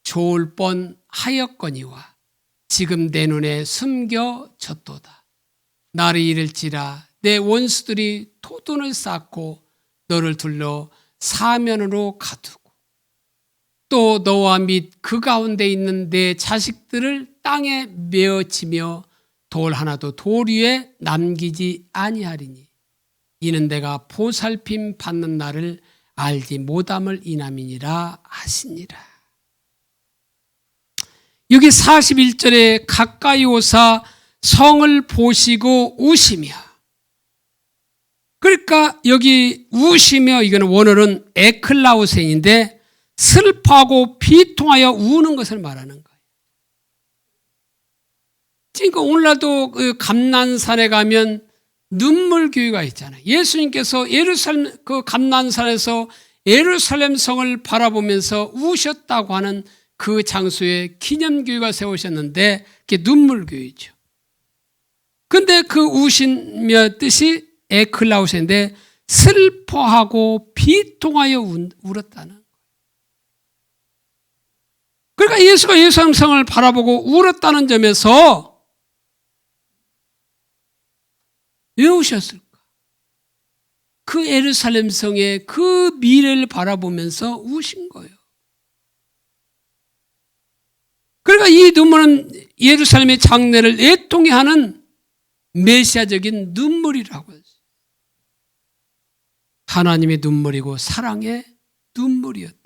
좋을 뻔하였거니와 지금 내 눈에 숨겨졌도다. 나를 잃을지라 내 원수들이 토둔을 쌓고 너를 둘러 사면으로 가두고 또 너와 및 그 가운데 있는 내 자식들을 땅에 메어치며 돌 하나도 돌 위에 남기지 아니하리니 이는 내가 보살핌 받는 날을 알지 못함을 인함이니라 하시니라. 여기 41절에 가까이 오사 성을 보시고 우시며, 그러니까 여기 우시며 이거는 원어는 에클라우센인데 슬퍼하고 비통하여 우는 것을 말하는 거예요. 그러니까 오늘날도 그 감난산에 가면 눈물 교회가 있잖아요. 예수님께서 예루살렘 그 감난산에서 예루살렘 성을 바라보면서 우셨다고 하는 그 장소에 기념교회가 세우셨는데 그게 눈물교회죠. 근데 그 우시며 뜻이 에클라우스인데 슬퍼하고 비통하여 울었다는 거예요. 그러니까 예수가 예루살렘 성을 바라보고 울었다는 점에서 왜 우셨을까? 그 예루살렘 성의 그 미래를 바라보면서 우신 거예요. 그러니까 이 눈물은 예루살렘의 장래를 애통해 하는 메시아적인 눈물이라고 했어요. 하나님의 눈물이고 사랑의 눈물이었다.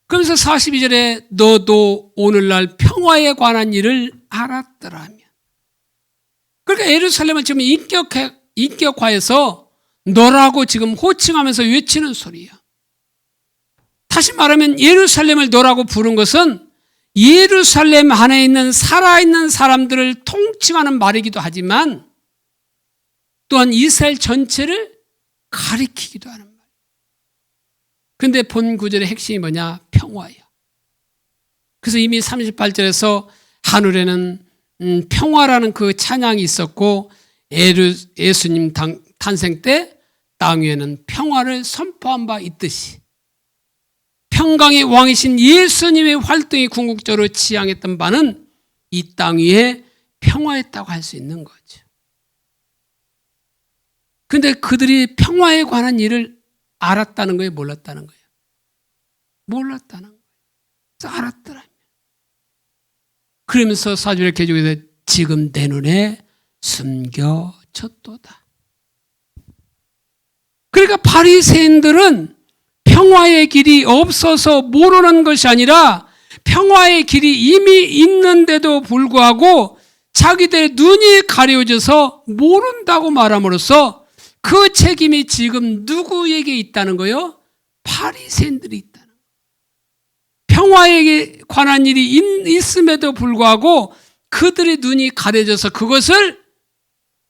그러면서 42절에 너도 오늘날 평화에 관한 일을 알았더라면. 그러니까 예루살렘은 지금 인격화해서 너라고 지금 호칭하면서 외치는 소리야. 다시 말하면 예루살렘을 너라고 부른 것은 예루살렘 안에 있는 살아있는 사람들을 통칭하는 말이기도 하지만 또한 이스라엘 전체를 가리키기도 하는 말이에요. 그런데 본 구절의 핵심이 뭐냐? 평화예요. 그래서 이미 38절에서 하늘에는 평화라는 그 찬양이 있었고 예수님 탄생 때 땅 위에는 평화를 선포한 바 있듯이 평강의 왕이신 예수님의 활동이 궁극적으로 지향했던 바는 이 땅 위에 평화였다고 할 수 있는 거죠. 그런데 그들이 평화에 관한 일을 알았다는 거예요? 몰랐다는 거예요? 몰랐다는 거예요. 그래서 알았더라면. 그러면서 4절에 계속해서 지금 내 눈에 숨겨졌도다. 그러니까 바리새인들은 평화의 길이 없어서 모르는 것이 아니라 평화의 길이 이미 있는데도 불구하고 자기들의 눈이 가려져서 모른다고 말함으로써 그 책임이 지금 누구에게 있다는 거예요? 바리새인들이 있다는 거예요. 평화에 관한 일이 있음에도 불구하고 그들의 눈이 가려져서 그것을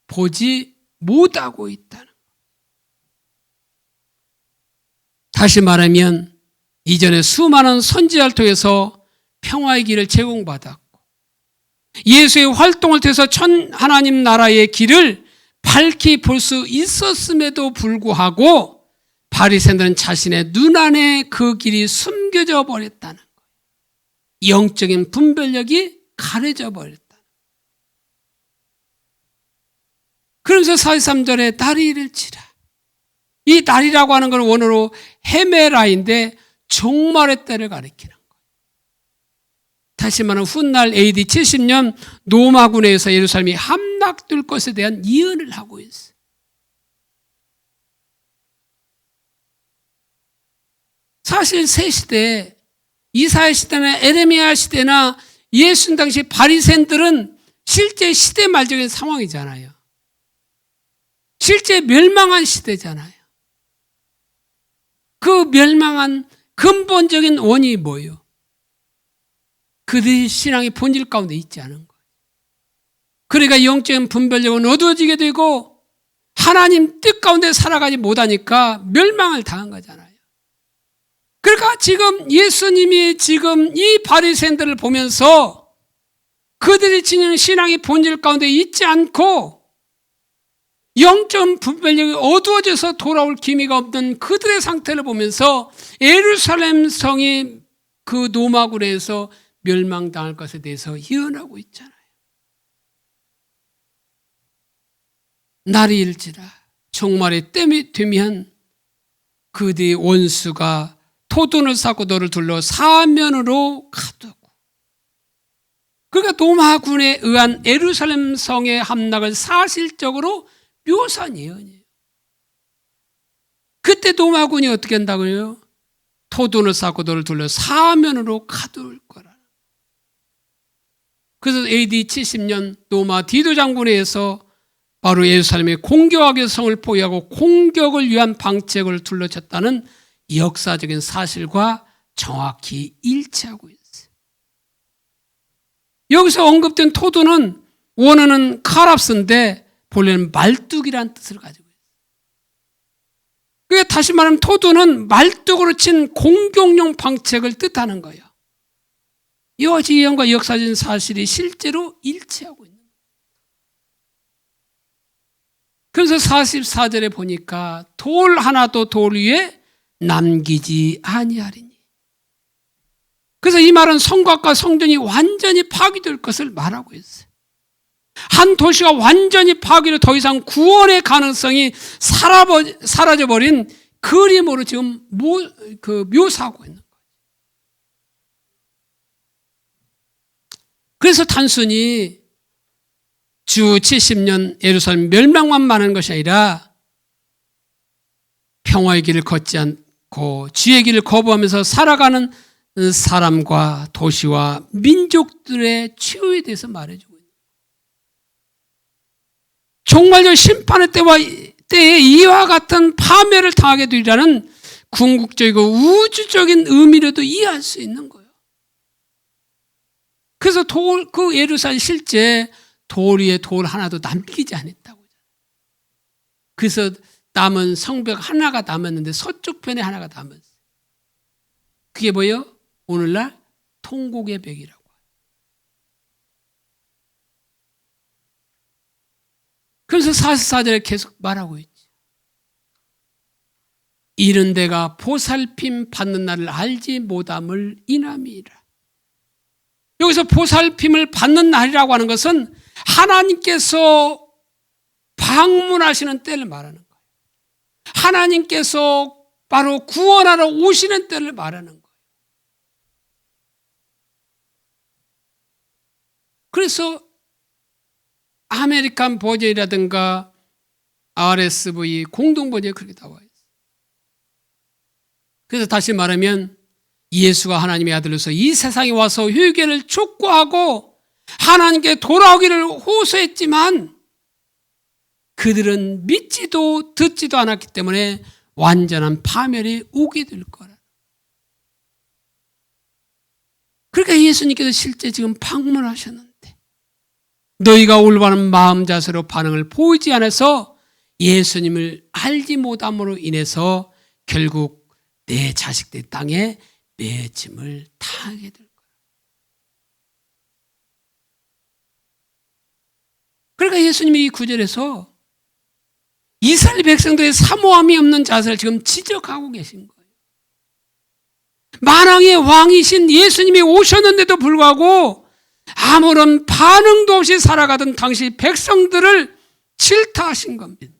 보지 못하고 있다는 거예요. 다시 말하면 이전에 수많은 선지자를 통해서 평화의 길을 제공받았고 예수의 활동을 통해서 하나님 나라의 길을 밝히 볼 수 있었음에도 불구하고 바리새인들은 자신의 눈 안에 그 길이 숨겨져 버렸다는 거예요. 영적인 분별력이 가려져 버렸다. 그러면서 43절에 다리를 치라. 이 다리라고 하는 건 원어로 헤메라인데 종말의 때를 가리키는 거예요. 다시 말하면 훗날 AD 70년 로마군에서 예루살렘이 함락될 것에 대한 예언을 하고 있어요. 사실 새 시대, 이사야 시대나 에레미야 시대나 예수님 당시 바리새인들은 실제 시대 말적인 상황이잖아요. 실제 멸망한 시대잖아요. 그 멸망한 근본적인 원인이 뭐예요? 그들의 신앙의 본질 가운데 있지 않은 거예요. 그러니까 영적인 분별력은 어두워지게 되고 하나님 뜻 가운데 살아가지 못하니까 멸망을 당한 거잖아요. 그러니까 지금 예수님이 지금 이 바리새인들을 보면서 그들이 지니는 신앙의 본질 가운데 있지 않고 영적 분별력이 어두워져서 돌아올 기미가 없는 그들의 상태를 보면서 예루살렘 성이 그 로마군에서 멸망당할 것에 대해서 예언하고 있잖아요. 날이 일지라 종말의 때이 되면 그들의 원수가 토둔을 쌓고 너를 둘러 사면으로 가두고, 그러니까 로마군에 의한 예루살렘 성의 함락을 사실적으로 묘사한 예언이에요. 그때 로마군이 어떻게 한다고요? 토둔을 쌓고 너를 둘러 사면으로 가둘 거라. 그래서 AD 70년 로마 디도 장군에 의해서 바로 예루살렘의 공격하기 성을 포위하고 공격을 위한 방책을 둘러쳤다는 역사적인 사실과 정확히 일치하고 있어요. 여기서 언급된 토두는 원어는 카랍스인데 본래는 말뚝이라는 뜻을 가지고 있어요. 그러니까 다시 말하면 토두는 말뚝으로 친 공격용 방책을 뜻하는 거예요. 이와 지형과 역사적인 사실이 실제로 일치하고 있는 거예요. 그래서 44절에 보니까 돌 하나도 돌 위에 남기지 아니하리니. 그래서 이 말은 성곽과 성전이 완전히 파괴될 것을 말하고 있어요. 한 도시가 완전히 파괴로 더 이상 구원의 가능성이 사라져버린 그림으로 지금 묘사하고 있는 거예요. 그래서 단순히 주 70년 예루살렘 멸망만 말하는 것이 아니라 평화의 길을 걷지 않고 지혜의 길을 거부하면서 살아가는 사람과 도시와 민족들의 치유에 대해서 말해주고 있는 거예요. 종말적 심판의 때에 이와 같은 파멸을 당하게 되리라는 궁극적이고 우주적인 의미로도 이해할 수 있는 거예요. 그래서 그 예루살렘 실제 돌 위에 돌 하나도 남기지 않았다고. 그래서 남은 성벽 하나가 남았는데 서쪽 편에 하나가 남았어요. 그게 뭐예요? 오늘날 통곡의 벽이라고. 그래서 44절에 계속 말하고 있죠. 이른 데가 보살핌 받는 날을 알지 못함을 인함이라. 여기서 보살핌을 받는 날이라고 하는 것은 하나님께서 방문하시는 때를 말하는 거예요. 하나님께서 바로 구원하러 오시는 때를 말하는 거예요. 그래서 아메리칸 버전이라든가 RSV 공동 버전이 그렇게 나와 있어요. 그래서 다시 말하면 예수가 하나님의 아들로서 이 세상에 와서 회개를 촉구하고 하나님께 돌아오기를 호소했지만 그들은 믿지도 듣지도 않았기 때문에 완전한 파멸이 오게 될 거라. 그러니까 예수님께서 실제 지금 방문하셨는데 너희가 올바른 마음 자세로 반응을 보이지 않아서 예수님을 알지 못함으로 인해서 결국 내 자식들 땅에 매짐을 당하게 될 거야. 그러니까 예수님이 이 구절에서 이스라엘 백성들의 사모함이 없는 자세를 지금 지적하고 계신 거예요. 만왕의 왕이신 예수님이 오셨는데도 불구하고 아무런 반응도 없이 살아가던 당시 백성들을 질타하신 겁니다.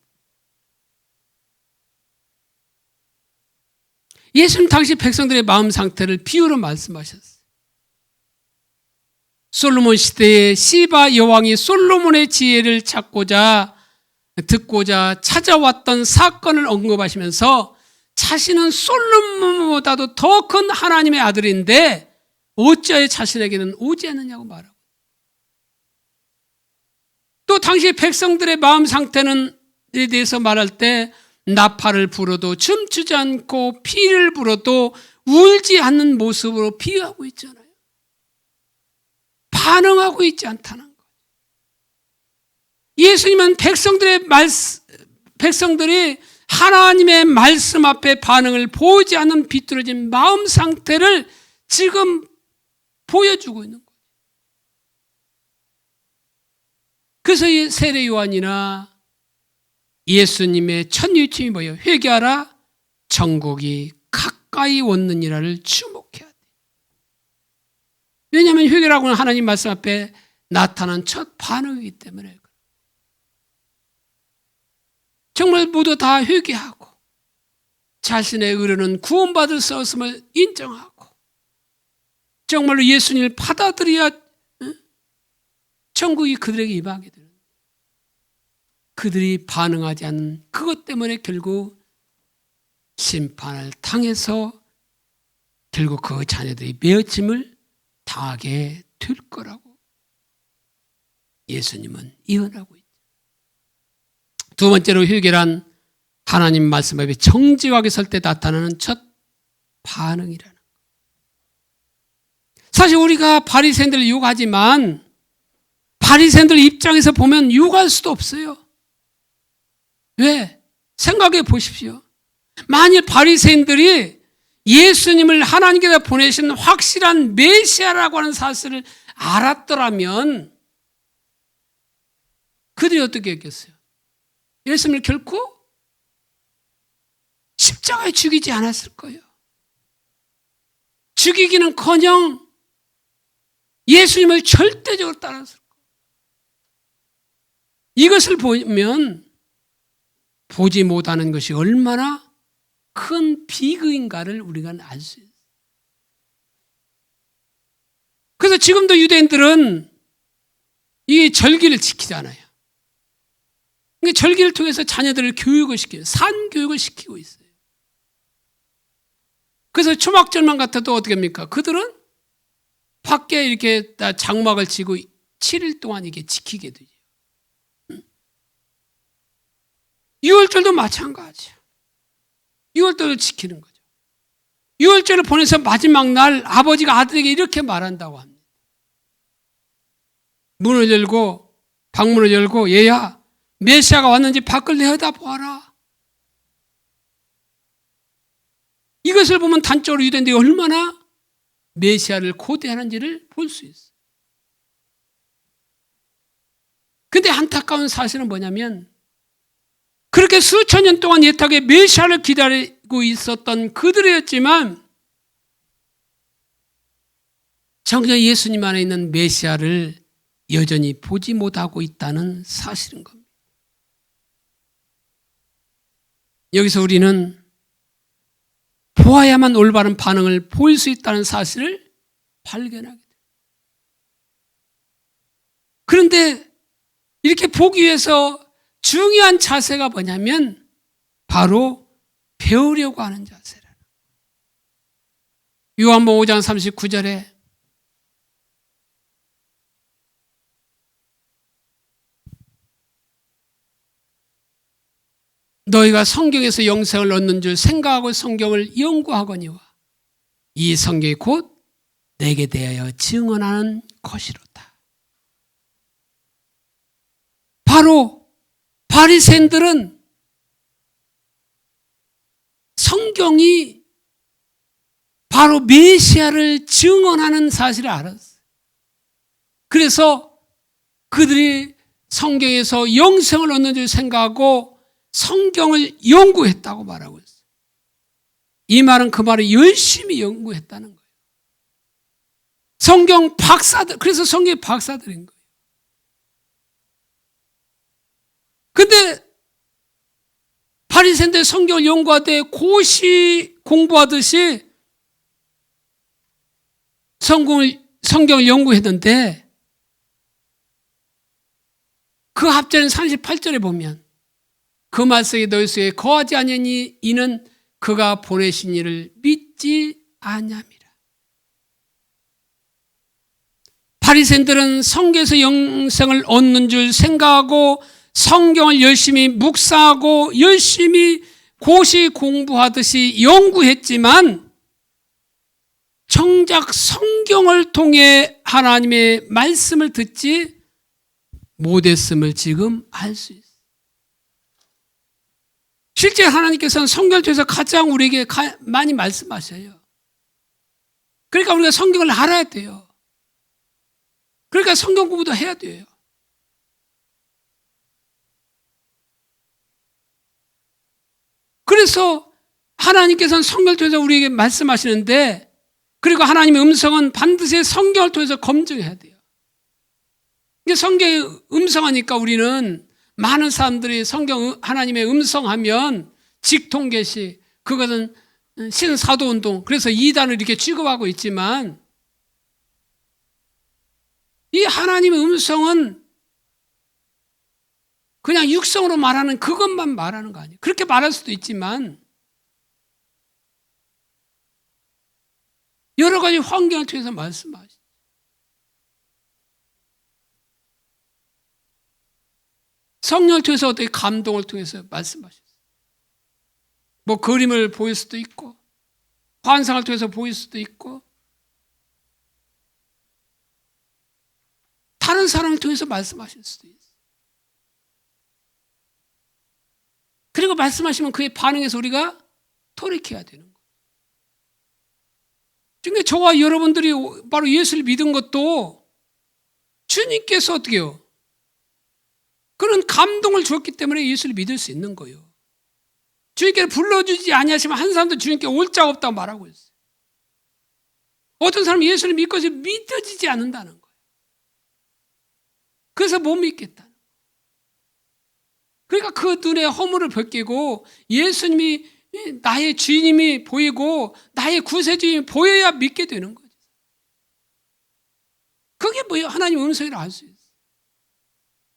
예수님 당시 백성들의 마음 상태를 비유로 말씀하셨어요. 솔로몬 시대에 시바 여왕이 솔로몬의 지혜를 듣고자 찾아왔던 사건을 언급하시면서 자신은 솔로몬보다도 더 큰 하나님의 아들인데 어찌하여 자신에게는 오지 않느냐고 말하고, 또 당시 백성들의 마음 상태는 에 대해서 말할 때 나팔을 불어도 춤추지 않고 피를 불어도 울지 않는 모습으로 비유하고 있잖아요. 반응하고 있지 않다는 것. 예수님은 백성들이 하나님의 말씀 앞에 반응을 보이지 않는 비뚤어진 마음 상태를 지금 보여주고 있는 거예요. 그래서 이 세례 요한이나 예수님의 첫 유침이 뭐예요? 회개하라, 천국이 가까이 왔느니라를 주목해야 돼. 왜냐하면 회개라고는 하나님 말씀 앞에 나타난 첫 반응이기 때문에. 정말 모두 다 회개하고 자신의 의로는 구원받을 수 없음을 인정하고 정말로 예수님을 받아들여야 천국이 그들에게 임하게 되는, 그들이 반응하지 않는 그것 때문에 결국 심판을 당해서 결국 그 자녀들이 메어짐을 당하게 될 거라고 예수님은 예언하고 있죠. 두 번째로 회개란 하나님 말씀 앞에 정직하게 설 때 나타나는 첫 반응이라는 것. 사실 우리가 바리새인들을 유혹하지만 바리새인들 입장에서 보면 유혹할 수도 없어요. 왜? 생각해 보십시오. 만일 바리새인들이 예수님을 하나님께서 보내신 확실한 메시아라고 하는 사실을 알았더라면 그들이 어떻게 했겠어요? 예수님을 결코 십자가에 죽이지 않았을 거예요. 죽이기는커녕 예수님을 절대적으로 따랐을 거예요. 이것을 보면 보지 못하는 것이 얼마나 큰 비극인가를 우리가 알 수 있어요. 그래서 지금도 유대인들은 이 절기를 지키잖아요. 절기를 통해서 자녀들을 교육을 시켜요. 산교육을 시키고 있어요. 그래서 초막절만 같아도 어떻게 합니까? 그들은 밖에 이렇게 장막을 치고 7일 동안 이게 지키게 되죠. 6월절도 마찬가지예요. 6월절을 지키는 거죠. 6월절을 보내서 마지막 날 아버지가 아들에게 이렇게 말한다고 합니다. 문을 열고 방문을 열고 얘야 메시아가 왔는지 밖을 내다보아라. 이것을 보면 단적으로 유대인들이 얼마나 메시아를 고대하는지를 볼 수 있어요. 그런데 안타까운 사실은 뭐냐면 그렇게 수천 년 동안 애타게 메시아를 기다리고 있었던 그들이었지만 정작 예수님 안에 있는 메시아를 여전히 보지 못하고 있다는 사실인 겁니다. 여기서 우리는 보아야만 올바른 반응을 보일 수 있다는 사실을 발견하게 돼요. 그런데 이렇게 보기 위해서 중요한 자세가 뭐냐면 바로 배우려고 하는 자세라는 거예요. 요한복음 5장 39절에 너희가 성경에서 영생을 얻는 줄 생각하고 성경을 연구하거니와 이 성경이 곧 내게 대하여 증언하는 것이로다. 바로 바리새인들은 성경이 바로 메시아를 증언하는 사실을 알았어요. 그래서 그들이 성경에서 영생을 얻는 줄 생각하고 성경을 연구했다고 말하고 있어요. 이 말은 그 말을 열심히 연구했다는 거예요. 성경 박사들, 그래서 성경의 박사들인 거예요. 근데 바리새인들 성경을 연구하되 고시 공부하듯이 성경을 연구했는데 그 앞절인 38절에 보면 그 말씀이 너희 속에 거하지 아니하니 이는 그가 보내신 이를 믿지 아니함이라. 바리새인들은 성경에서 영생을 얻는 줄 생각하고 성경을 열심히 묵상하고 열심히 고시 공부하듯이 연구했지만 정작 성경을 통해 하나님의 말씀을 듣지 못했음을 지금 알 수 있어요. 실제 하나님께서는 성경을 통해서 가장 우리에게 많이 말씀하셔요. 그러니까 우리가 성경을 알아야 돼요. 그러니까 성경 공부도 해야 돼요. 그래서 하나님께서는 성경을 통해서 우리에게 말씀하시는데, 그리고 하나님의 음성은 반드시 성경을 통해서 검증해야 돼요. 성경의 음성하니까 우리는 많은 사람들이 성경 하나님의 음성하면 직통계시, 그것은 신사도운동, 그래서 이단을 이렇게 취급하고 있지만 이 하나님의 음성은 그냥 육성으로 말하는 그것만 말하는 거 아니에요. 그렇게 말할 수도 있지만 여러 가지 환경을 통해서 말씀하시죠. 성령을 통해서 어떻게 감동을 통해서 말씀하셨어요. 뭐 그림을 보일 수도 있고 환상을 통해서 보일 수도 있고 다른 사람을 통해서 말씀하실 수도 있어요. 그리고 말씀하시면 그에 반응해서 우리가 돌이켜야 되는 거예요. 그러니까 저와 여러분들이 바로 예수를 믿은 것도 주님께서 어떻게 해요? 그런 감동을 주었기 때문에 예수를 믿을 수 있는 거예요. 주님께서 불러주지 아니하시면 한 사람도 주님께 올 자 없다고 말하고 있어요. 어떤 사람은 예수를 믿고 믿어지지 않는다는 거예요. 그래서 못 믿겠다는 거예요. 그러니까 그 눈에 허물을 벗기고 예수님이 나의 주님이 보이고 나의 구세주님이 보여야 믿게 되는 거죠. 그게 뭐예요? 하나님 음성이라 할 수 있어요.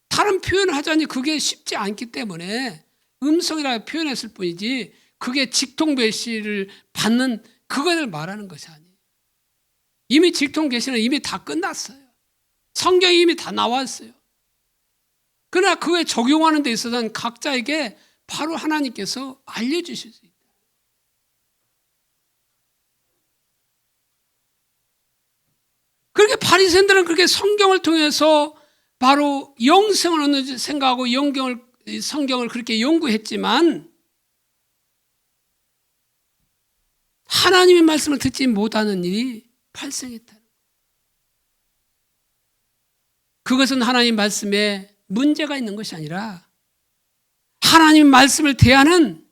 다른 표현을 하자니 그게 쉽지 않기 때문에 음성이라고 표현했을 뿐이지 그게 직통계시를 받는 그것을 말하는 것이 아니에요. 이미 직통계시는 이미 다 끝났어요. 성경이 이미 다 나왔어요. 그러나 그에 적용하는 데 있어서는 각자에게 바로 하나님께서 알려주실 수 있다. 그렇게 바리새인들은 그렇게 성경을 통해서 바로 영생을 얻는 생각하고 성경을 그렇게 연구했지만 하나님의 말씀을 듣지 못하는 일이 발생했다. 그것은 하나님 말씀에 문제가 있는 것이 아니라 하나님 말씀을 대하는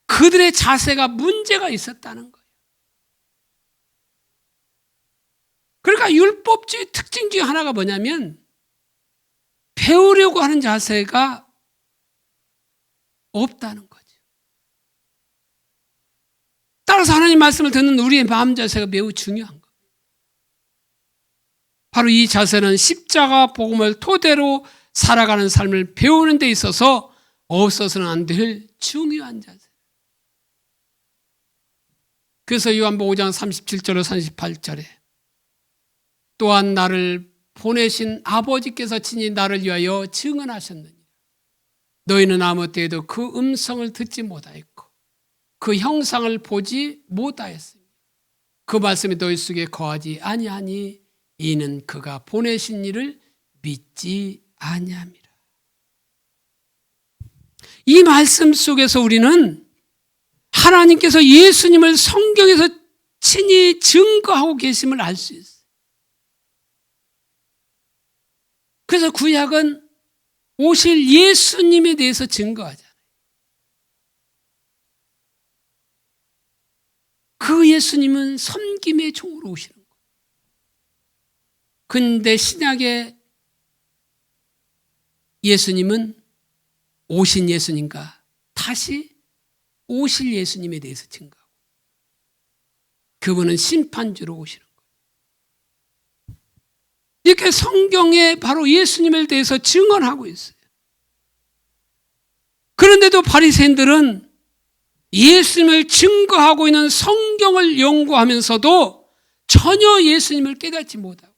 그들의 자세가 문제가 있었다는 거예요. 그러니까 율법주의 특징 중에 하나가 뭐냐면 배우려고 하는 자세가 없다는 거죠. 따라서 하나님 말씀을 듣는 우리의 마음 자세가 매우 중요한 거예요. 바로 이 자세는 십자가 복음을 토대로 살아가는 삶을 배우는 데 있어서 없어서는 안 될 중요한 자세. 그래서 요한복음 5장 37절로 38절에 또한 나를 보내신 아버지께서 친히 나를 위하여 증언하셨느니라. 너희는 아무 때에도 그 음성을 듣지 못하였고 그 형상을 보지 못하였으며 그 말씀이 너희 속에 거하지 아니하니 이는 그가 보내신 이를 믿지 아니함이라. 이 말씀 속에서 우리는 하나님께서 예수님을 성경에서 친히 증거하고 계심을 알 수 있어요. 그래서 구약은 오실 예수님에 대해서 증거하잖아요. 그 예수님은 섬김의 종으로 오시는 거예요. 근데 신약의 예수님은 오신 예수님과 다시 오실 예수님에 대해서 증거하고, 그분은 심판주로 오시는 거예요. 이렇게 성경에 바로 예수님에 대해서 증언하고 있어요. 그런데도 바리새인들은 예수님을 증거하고 있는 성경을 연구하면서도 전혀 예수님을 깨닫지 못하고,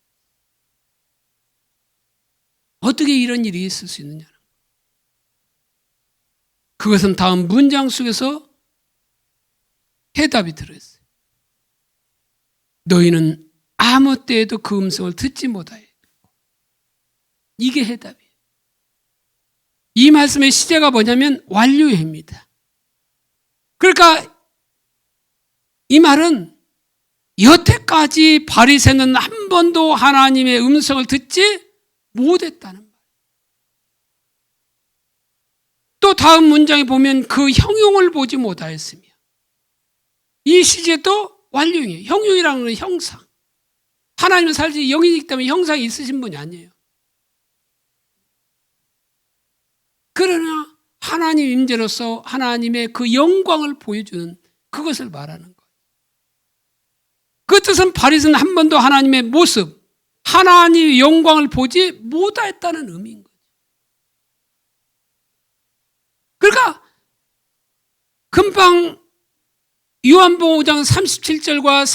어떻게 이런 일이 있을 수 있느냐. 그것은 다음 문장 속에서 해답이 들어있어요. 너희는 아무 때에도 그 음성을 듣지 못하였고. 이게 해답이에요. 이 말씀의 시제가 뭐냐면 완료해입니다. 그러니까 이 말은 여태까지 바리새인은 한 번도 하나님의 음성을 듣지 못했다는 말. 또 다음 문장에 보면 그 형용을 보지 못하였으며, 이 시제도 완료형이에요. 형용이라는 건 형상. 하나님은 사실 영이기 때문에 형상이 있으신 분이 아니에요. 그러나 하나님 임재로서 하나님의 그 영광을 보여주는 그것을 말하는 거예요. 그 뜻은 바리새인은 한 번도 하나님의 모습, 하나님의 영광을 보지 못하였다는 의미인 거죠. 그러니까 금방 요한복음 5장 37절과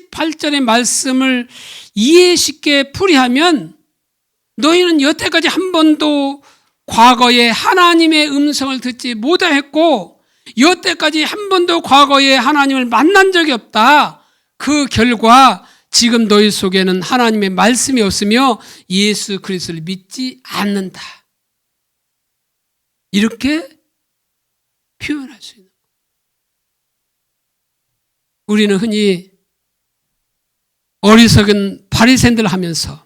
38절의 말씀을 이해 쉽게 풀이하면, 너희는 여태까지 한 번도 과거에 하나님의 음성을 듣지 못하였고, 여태까지 한 번도 과거에 하나님을 만난 적이 없다. 그 결과 지금 너희 속에는 하나님의 말씀이 없으며 예수 그리스도를 믿지 않는다. 이렇게 표현할 수 있는 거예요. 우리는 흔히 어리석은 바리새인들 하면서,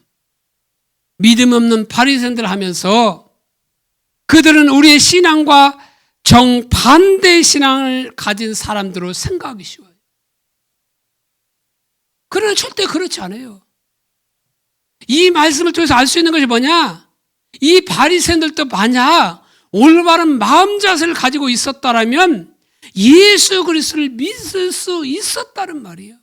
믿음 없는 바리새인들 하면서, 그들은 우리의 신앙과 정반대의 신앙을 가진 사람들로 생각하기 쉬워요. 그러나 절대 그렇지 않아요. 이 말씀을 통해서 알 수 있는 것이 뭐냐? 이 바리새인들도 만약 올바른 마음 자세를 가지고 있었다라면 예수 그리스도를 믿을 수 있었다는 말이에요.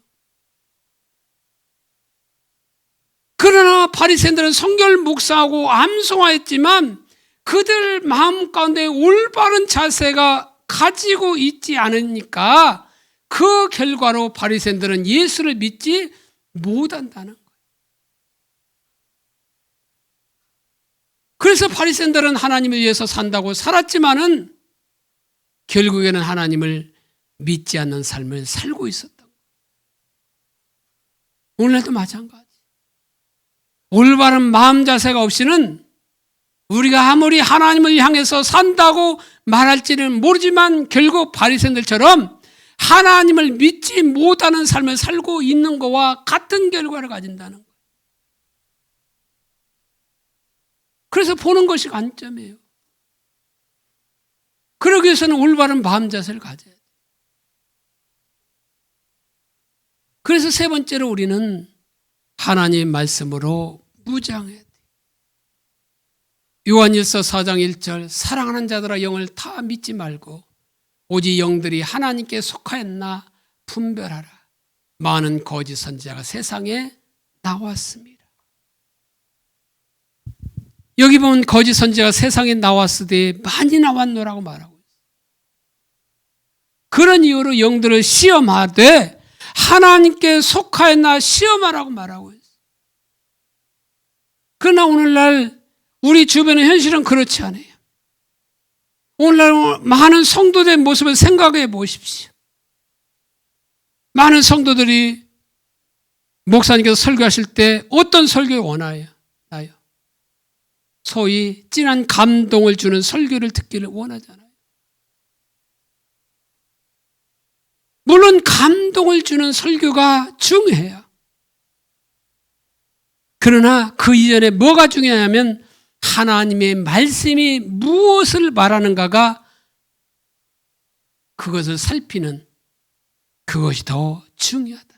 그러나 바리새인들은 성경을 묵상하고 암송하였지만 그들 마음 가운데 올바른 자세가 가지고 있지 않으니까 그 결과로 바리새인들은 예수를 믿지 못한다는 거예요. 그래서 바리새인들은 하나님을 위해서 산다고 살았지만은 결국에는 하나님을 믿지 않는 삶을 살고 있었다. 오늘도 마찬가지. 올바른 마음 자세가 없이는 우리가 아무리 하나님을 향해서 산다고 말할지는 모르지만 결국 바리새인들처럼 하나님을 믿지 못하는 삶을 살고 있는 것과 같은 결과를 가진다는 거예요. 그래서 보는 것이 관점이에요. 그러기 위해서는 올바른 마음 자세를 가져야 돼요. 그래서 세 번째로 우리는 하나님의 말씀으로 무장해야 돼요. 요한일서 4장 1절, 사랑하는 자들아 영을 다 믿지 말고 오직 영들이 하나님께 속하였나 분별하라. 많은 거짓 선지자가 세상에 나왔습니다. 여기 보면 거짓 선지자가 세상에 나왔으되 많이 나왔노라고 말하고 있어요. 그런 이유로 영들을 시험하되 하나님께 속하였나 시험하라고 말하고 있어요. 그러나 오늘날 우리 주변의 현실은 그렇지 않아요. 오늘날 많은 성도들의 모습을 생각해 보십시오. 많은 성도들이 목사님께서 설교하실 때 어떤 설교를 원하요? 소위 진한 감동을 주는 설교를 듣기를 원하잖아요. 물론 감동을 주는 설교가 중요해요. 그러나 그 이전에 뭐가 중요하냐면 하나님의 말씀이 무엇을 말하는가가 그것을 살피는 그것이 더 중요하다.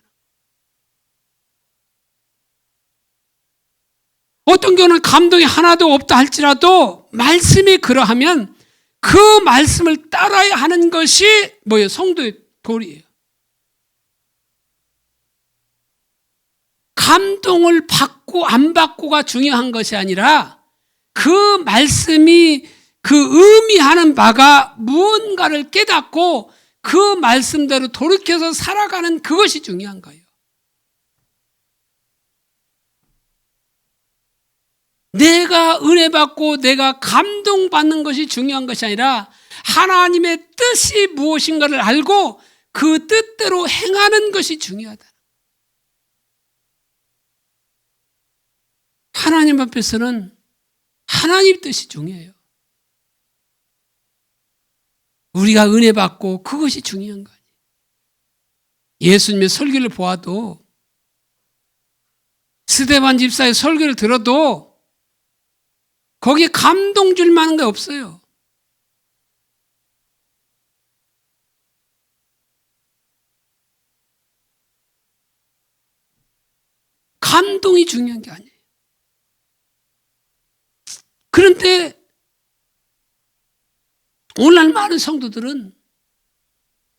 어떤 경우는 감동이 하나도 없다 할지라도 말씀이 그러하면 그 말씀을 따라야 하는 것이 뭐예요? 성도의 도리예요. 감동을 받고 안 받고가 중요한 것이 아니라 그 말씀이 그 의미하는 바가 무언가를 깨닫고 그 말씀대로 돌이켜서 살아가는 그것이 중요한 거예요. 내가 은혜 받고 내가 감동받는 것이 중요한 것이 아니라 하나님의 뜻이 무엇인가를 알고 그 뜻대로 행하는 것이 중요하다. 하나님 앞에서는 하나님 뜻이 중요해요. 우리가 은혜 받고 그것이 중요한 거 아니에요. 예수님의 설교를 보아도 스데반 집사의 설교를 들어도 거기에 감동 줄 만한 게 없어요. 감동이 중요한 게 아니에요. 그런데 오늘날 많은 성도들은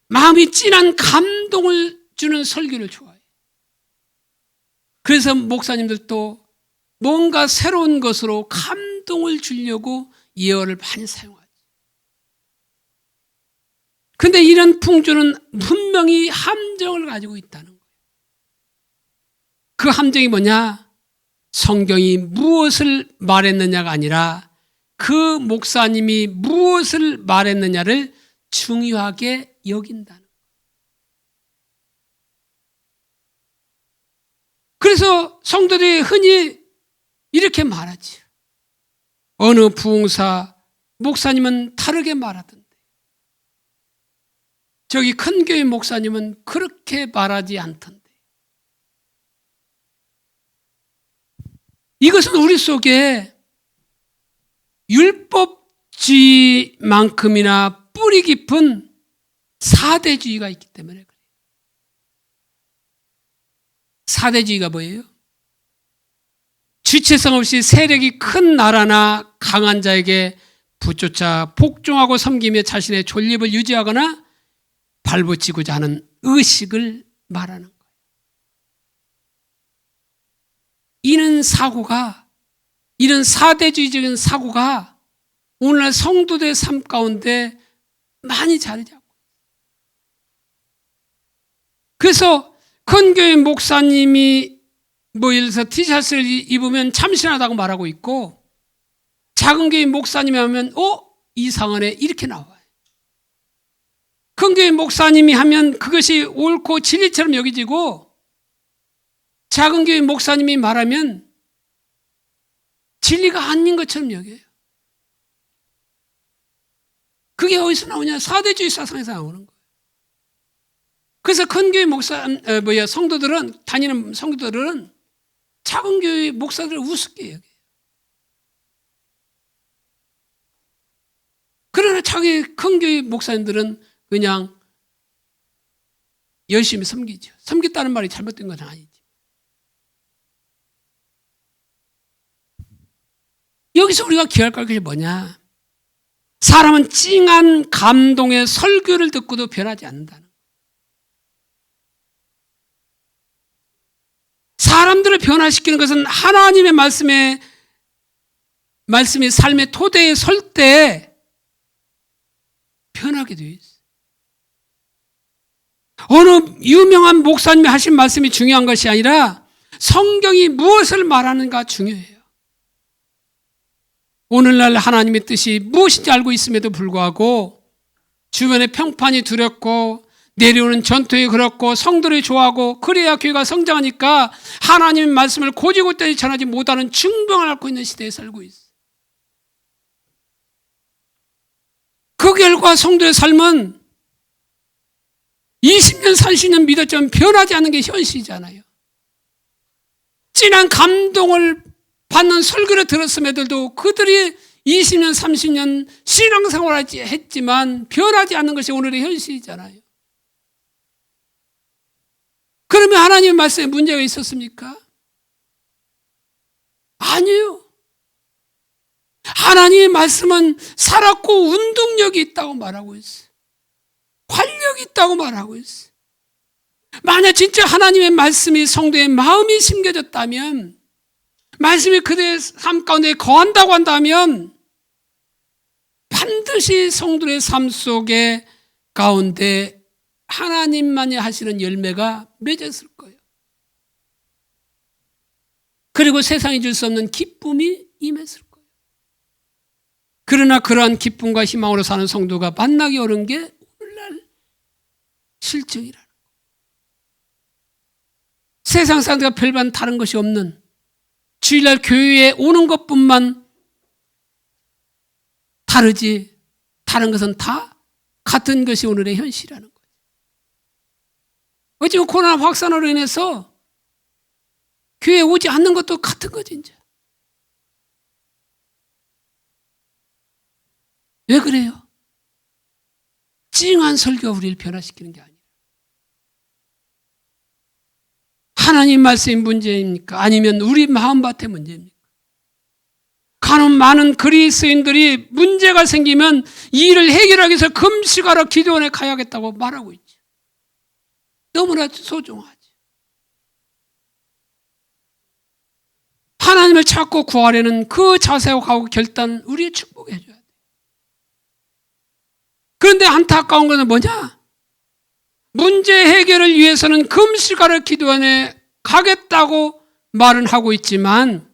마음이 진한 감동을 주는 설교를 좋아해요. 그래서 목사님들도 뭔가 새로운 것으로 감동을 주려고 예언을 많이 사용하죠. 그런데 이런 풍조는 분명히 함정을 가지고 있다는 거예요. 그 함정이 뭐냐? 성경이 무엇을 말했느냐가 아니라 그 목사님이 무엇을 말했느냐를 중요하게 여긴다는 거예요. 그래서 성도들이 흔히 이렇게 말하지. 어느 부흥사 목사님은 다르게 말하던데 저기 큰 교회 목사님은 그렇게 말하지 않던데. 이것은 우리 속에 율법주의만큼이나 뿌리 깊은 사대주의가 있기 때문에 그래요. 사대주의가 뭐예요? 주체성 없이 세력이 큰 나라나 강한 자에게 붙쫓아 복종하고 섬기며 자신의 존립을 유지하거나 발붙이고자 하는 의식을 말하는 거예요. 이런 사대주의적인 사고가 오늘날 성도들의 삶 가운데 많이 자리 잡고 있어요. 그래서 큰 교회 목사님이 예를 들어서 티셔츠를 입으면 참신하다고 말하고 있고 작은 교회 목사님이 하면 이상하네 이렇게 나와요. 큰 교회 목사님이 하면 그것이 옳고 진리처럼 여겨지고 작은 교회 목사님이 말하면 진리가 아닌 것처럼 여겨요. 그게 어디서 나오냐? 사대주의 사상에서 나오는 거예요. 그래서 큰 교회 성도들은 다니는 성도들은 작은 교회 목사들을 우습게 여겨요. 그러나 자기 큰 교회 목사님들은 그냥 열심히 섬기죠. 섬겼다는 말이 잘못된 건 아니지. 여기서 우리가 기억할 것이 뭐냐? 사람은 찡한 감동의 설교를 듣고도 변하지 않는다는 거예요. 사람들을 변화시키는 것은 하나님의 말씀이 삶의 토대에 설 때 변하게 되어 있어요. 어느 유명한 목사님이 하신 말씀이 중요한 것이 아니라 성경이 무엇을 말하는가 중요해요. 오늘날 하나님의 뜻이 무엇인지 알고 있음에도 불구하고 주변의 평판이 두렵고 내려오는 전투에 그렇고 성도를 좋아하고 그래야 교회가 성장하니까 하나님의 말씀을 고지고대로 전하지 못하는 중병을 앓고 있는 시대에 살고 있어요. 그 결과 성도의 삶은 20년 30년 믿었지만 변하지 않는 게 현실이잖아요. 진한 감동을 받는 설교를 들었음에도 그들이 20년 30년 신앙생활을 했지만 변하지 않는 것이 오늘의 현실이잖아요. 그러면 하나님의 말씀에 문제가 있었습니까? 아니요. 하나님의 말씀은 살았고 운동력이 있다고 말하고 있어요. 활력이 있다고 말하고 있어요. 만약 진짜 하나님의 말씀이 성도의 마음이 심겨졌다면, 말씀이 그들의 삶 가운데 거한다고 한다면 반드시 성도의 삶 속에 가운데 하나님만이 하시는 열매가 맺었을 거예요. 그리고 세상이 줄 수 없는 기쁨이 임했을 거예요. 그러나 그러한 기쁨과 희망으로 사는 성도가 만나기 어려운 게 오늘날 실정이라는 거예요. 세상 사람들과 별반 다른 것이 없는, 주일날 교회에 오는 것뿐만 다르지 다른 것은 다 같은 것이 오늘의 현실이라는 거예요. 지금 코로나 확산으로 인해서 교회에 오지 않는 것도 같은 거지 이제. 왜 그래요? 찡한 설교가 우리를 변화시키는 게 아니에요. 하나님 말씀이 문제입니까? 아니면 우리 마음밭의 문제입니까? 간혹 많은 그리스도인들이 문제가 생기면 이 일을 해결하기 위해서 금식하러 기도원에 가야겠다고 말하고 있죠. 너무나 소중하죠. 하나님을 찾고 구하려는 그 자세와 가고 결단, 우리의 축복해 줘야 돼요. 그런데 안타까운 것은 뭐냐? 문제 해결을 위해서는 금식하러 기도원에 가겠다고 말은 하고 있지만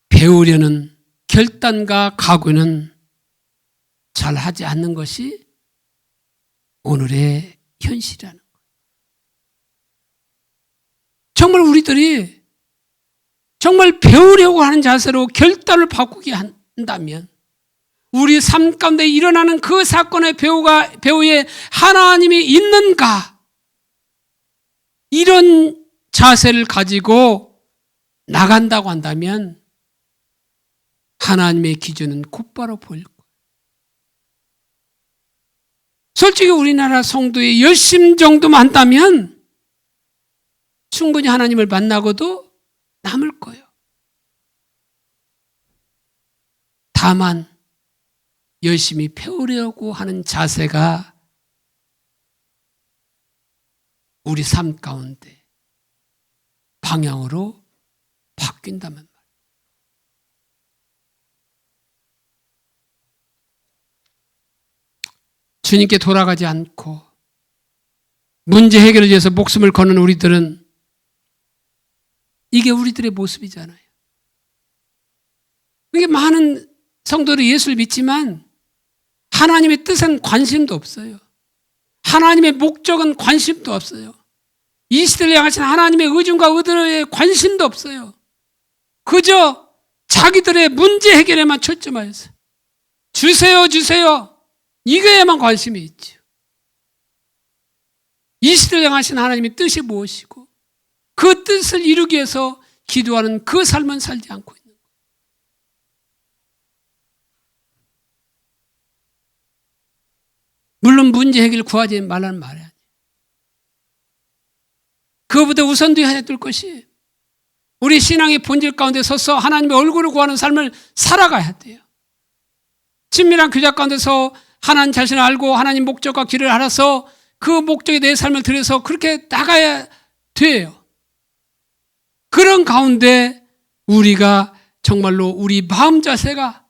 배우려는 결단과 각오는 잘 하지 않는 것이 오늘의 현실이라는 거예요. 정말 우리들이 정말 배우려고 하는 자세로 결단을 바꾸게 한다면 우리 삶 가운데 일어나는 그 사건의 배우에 하나님이 있는가, 이런 자세를 가지고 나간다고 한다면 하나님의 기준은 곧바로 보일 거예요. 솔직히 우리나라 성도의 열심 정도만 한다면 충분히 하나님을 만나고도 남을 거예요. 다만 열심히 배우려고 하는 자세가 우리 삶 가운데 방향으로 바뀐다면 말이에요. 주님께 돌아가지 않고 문제 해결을 위해서 목숨을 거는 우리들은 이게 우리들의 모습이잖아요. 이게 많은 성도들이 예수를 믿지만 하나님의 뜻은 관심도 없어요. 하나님의 목적은 관심도 없어요. 이 시대를 향하신 하나님의 의중과 의도에 관심도 없어요. 그저 자기들의 문제 해결에만 초점하였어요. 주세요, 주세요. 이거에만 관심이 있죠. 이 시대를 향하신 하나님의 뜻이 무엇이고 그 뜻을 이루기 위해서 기도하는 그 삶은 살지 않고 있는 거예요. 물론 문제 해결을 구하지 말라는 말이 아니에요. 그거보다 우선되어야 될 것이 우리 신앙의 본질 가운데 서서 하나님의 얼굴을 구하는 삶을 살아가야 돼요. 친밀한 교제 가운데서 하나님 자신을 알고 하나님 목적과 길을 알아서 그 목적에 내 삶을 들여서 그렇게 나가야 돼요. 그런 가운데 우리가 정말로 우리 마음 자세가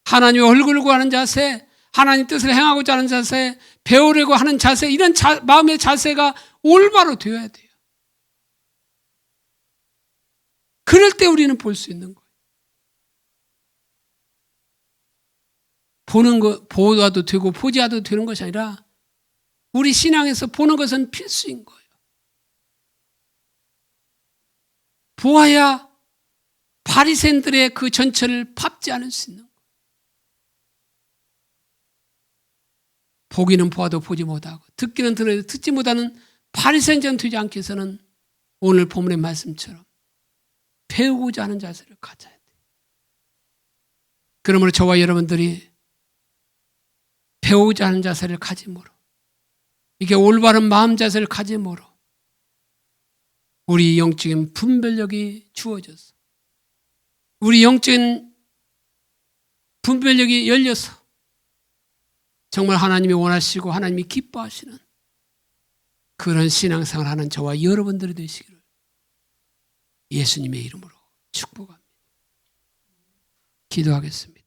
하나님의 얼굴을 구하는 자세, 하나님 뜻을 행하고자 하는 자세, 배우려고 하는 자세, 이런 마음의 자세가 올바로 되어야 돼요. 그럴 때 우리는 볼 수 있는 거예요. 보는 거, 보아도 되고 보지 않아도 되는 것이 아니라 우리 신앙에서 보는 것은 필수인 거예요. 보아야 바리새인들의 그 전철을 밟지 않을 수 있는 거예요. 보기는 보아도 보지 못하고 듣기는 들어도 듣지 못하는 바리새인처럼 되지 않기 위해서는 오늘 본문의 말씀처럼 배우고자 하는 자세를 가져야 돼요. 그러므로 저와 여러분들이 배우고자 하는 자세를 가짐으로 이게 올바른 마음 자세를 가짐으로 우리 영적인 분별력이 주어져서 우리 영적인 분별력이 열려서 정말 하나님이 원하시고 하나님이 기뻐하시는 그런 신앙생활을 하는 저와 여러분들이 되시기를 예수님의 이름으로 축복합니다. 기도하겠습니다.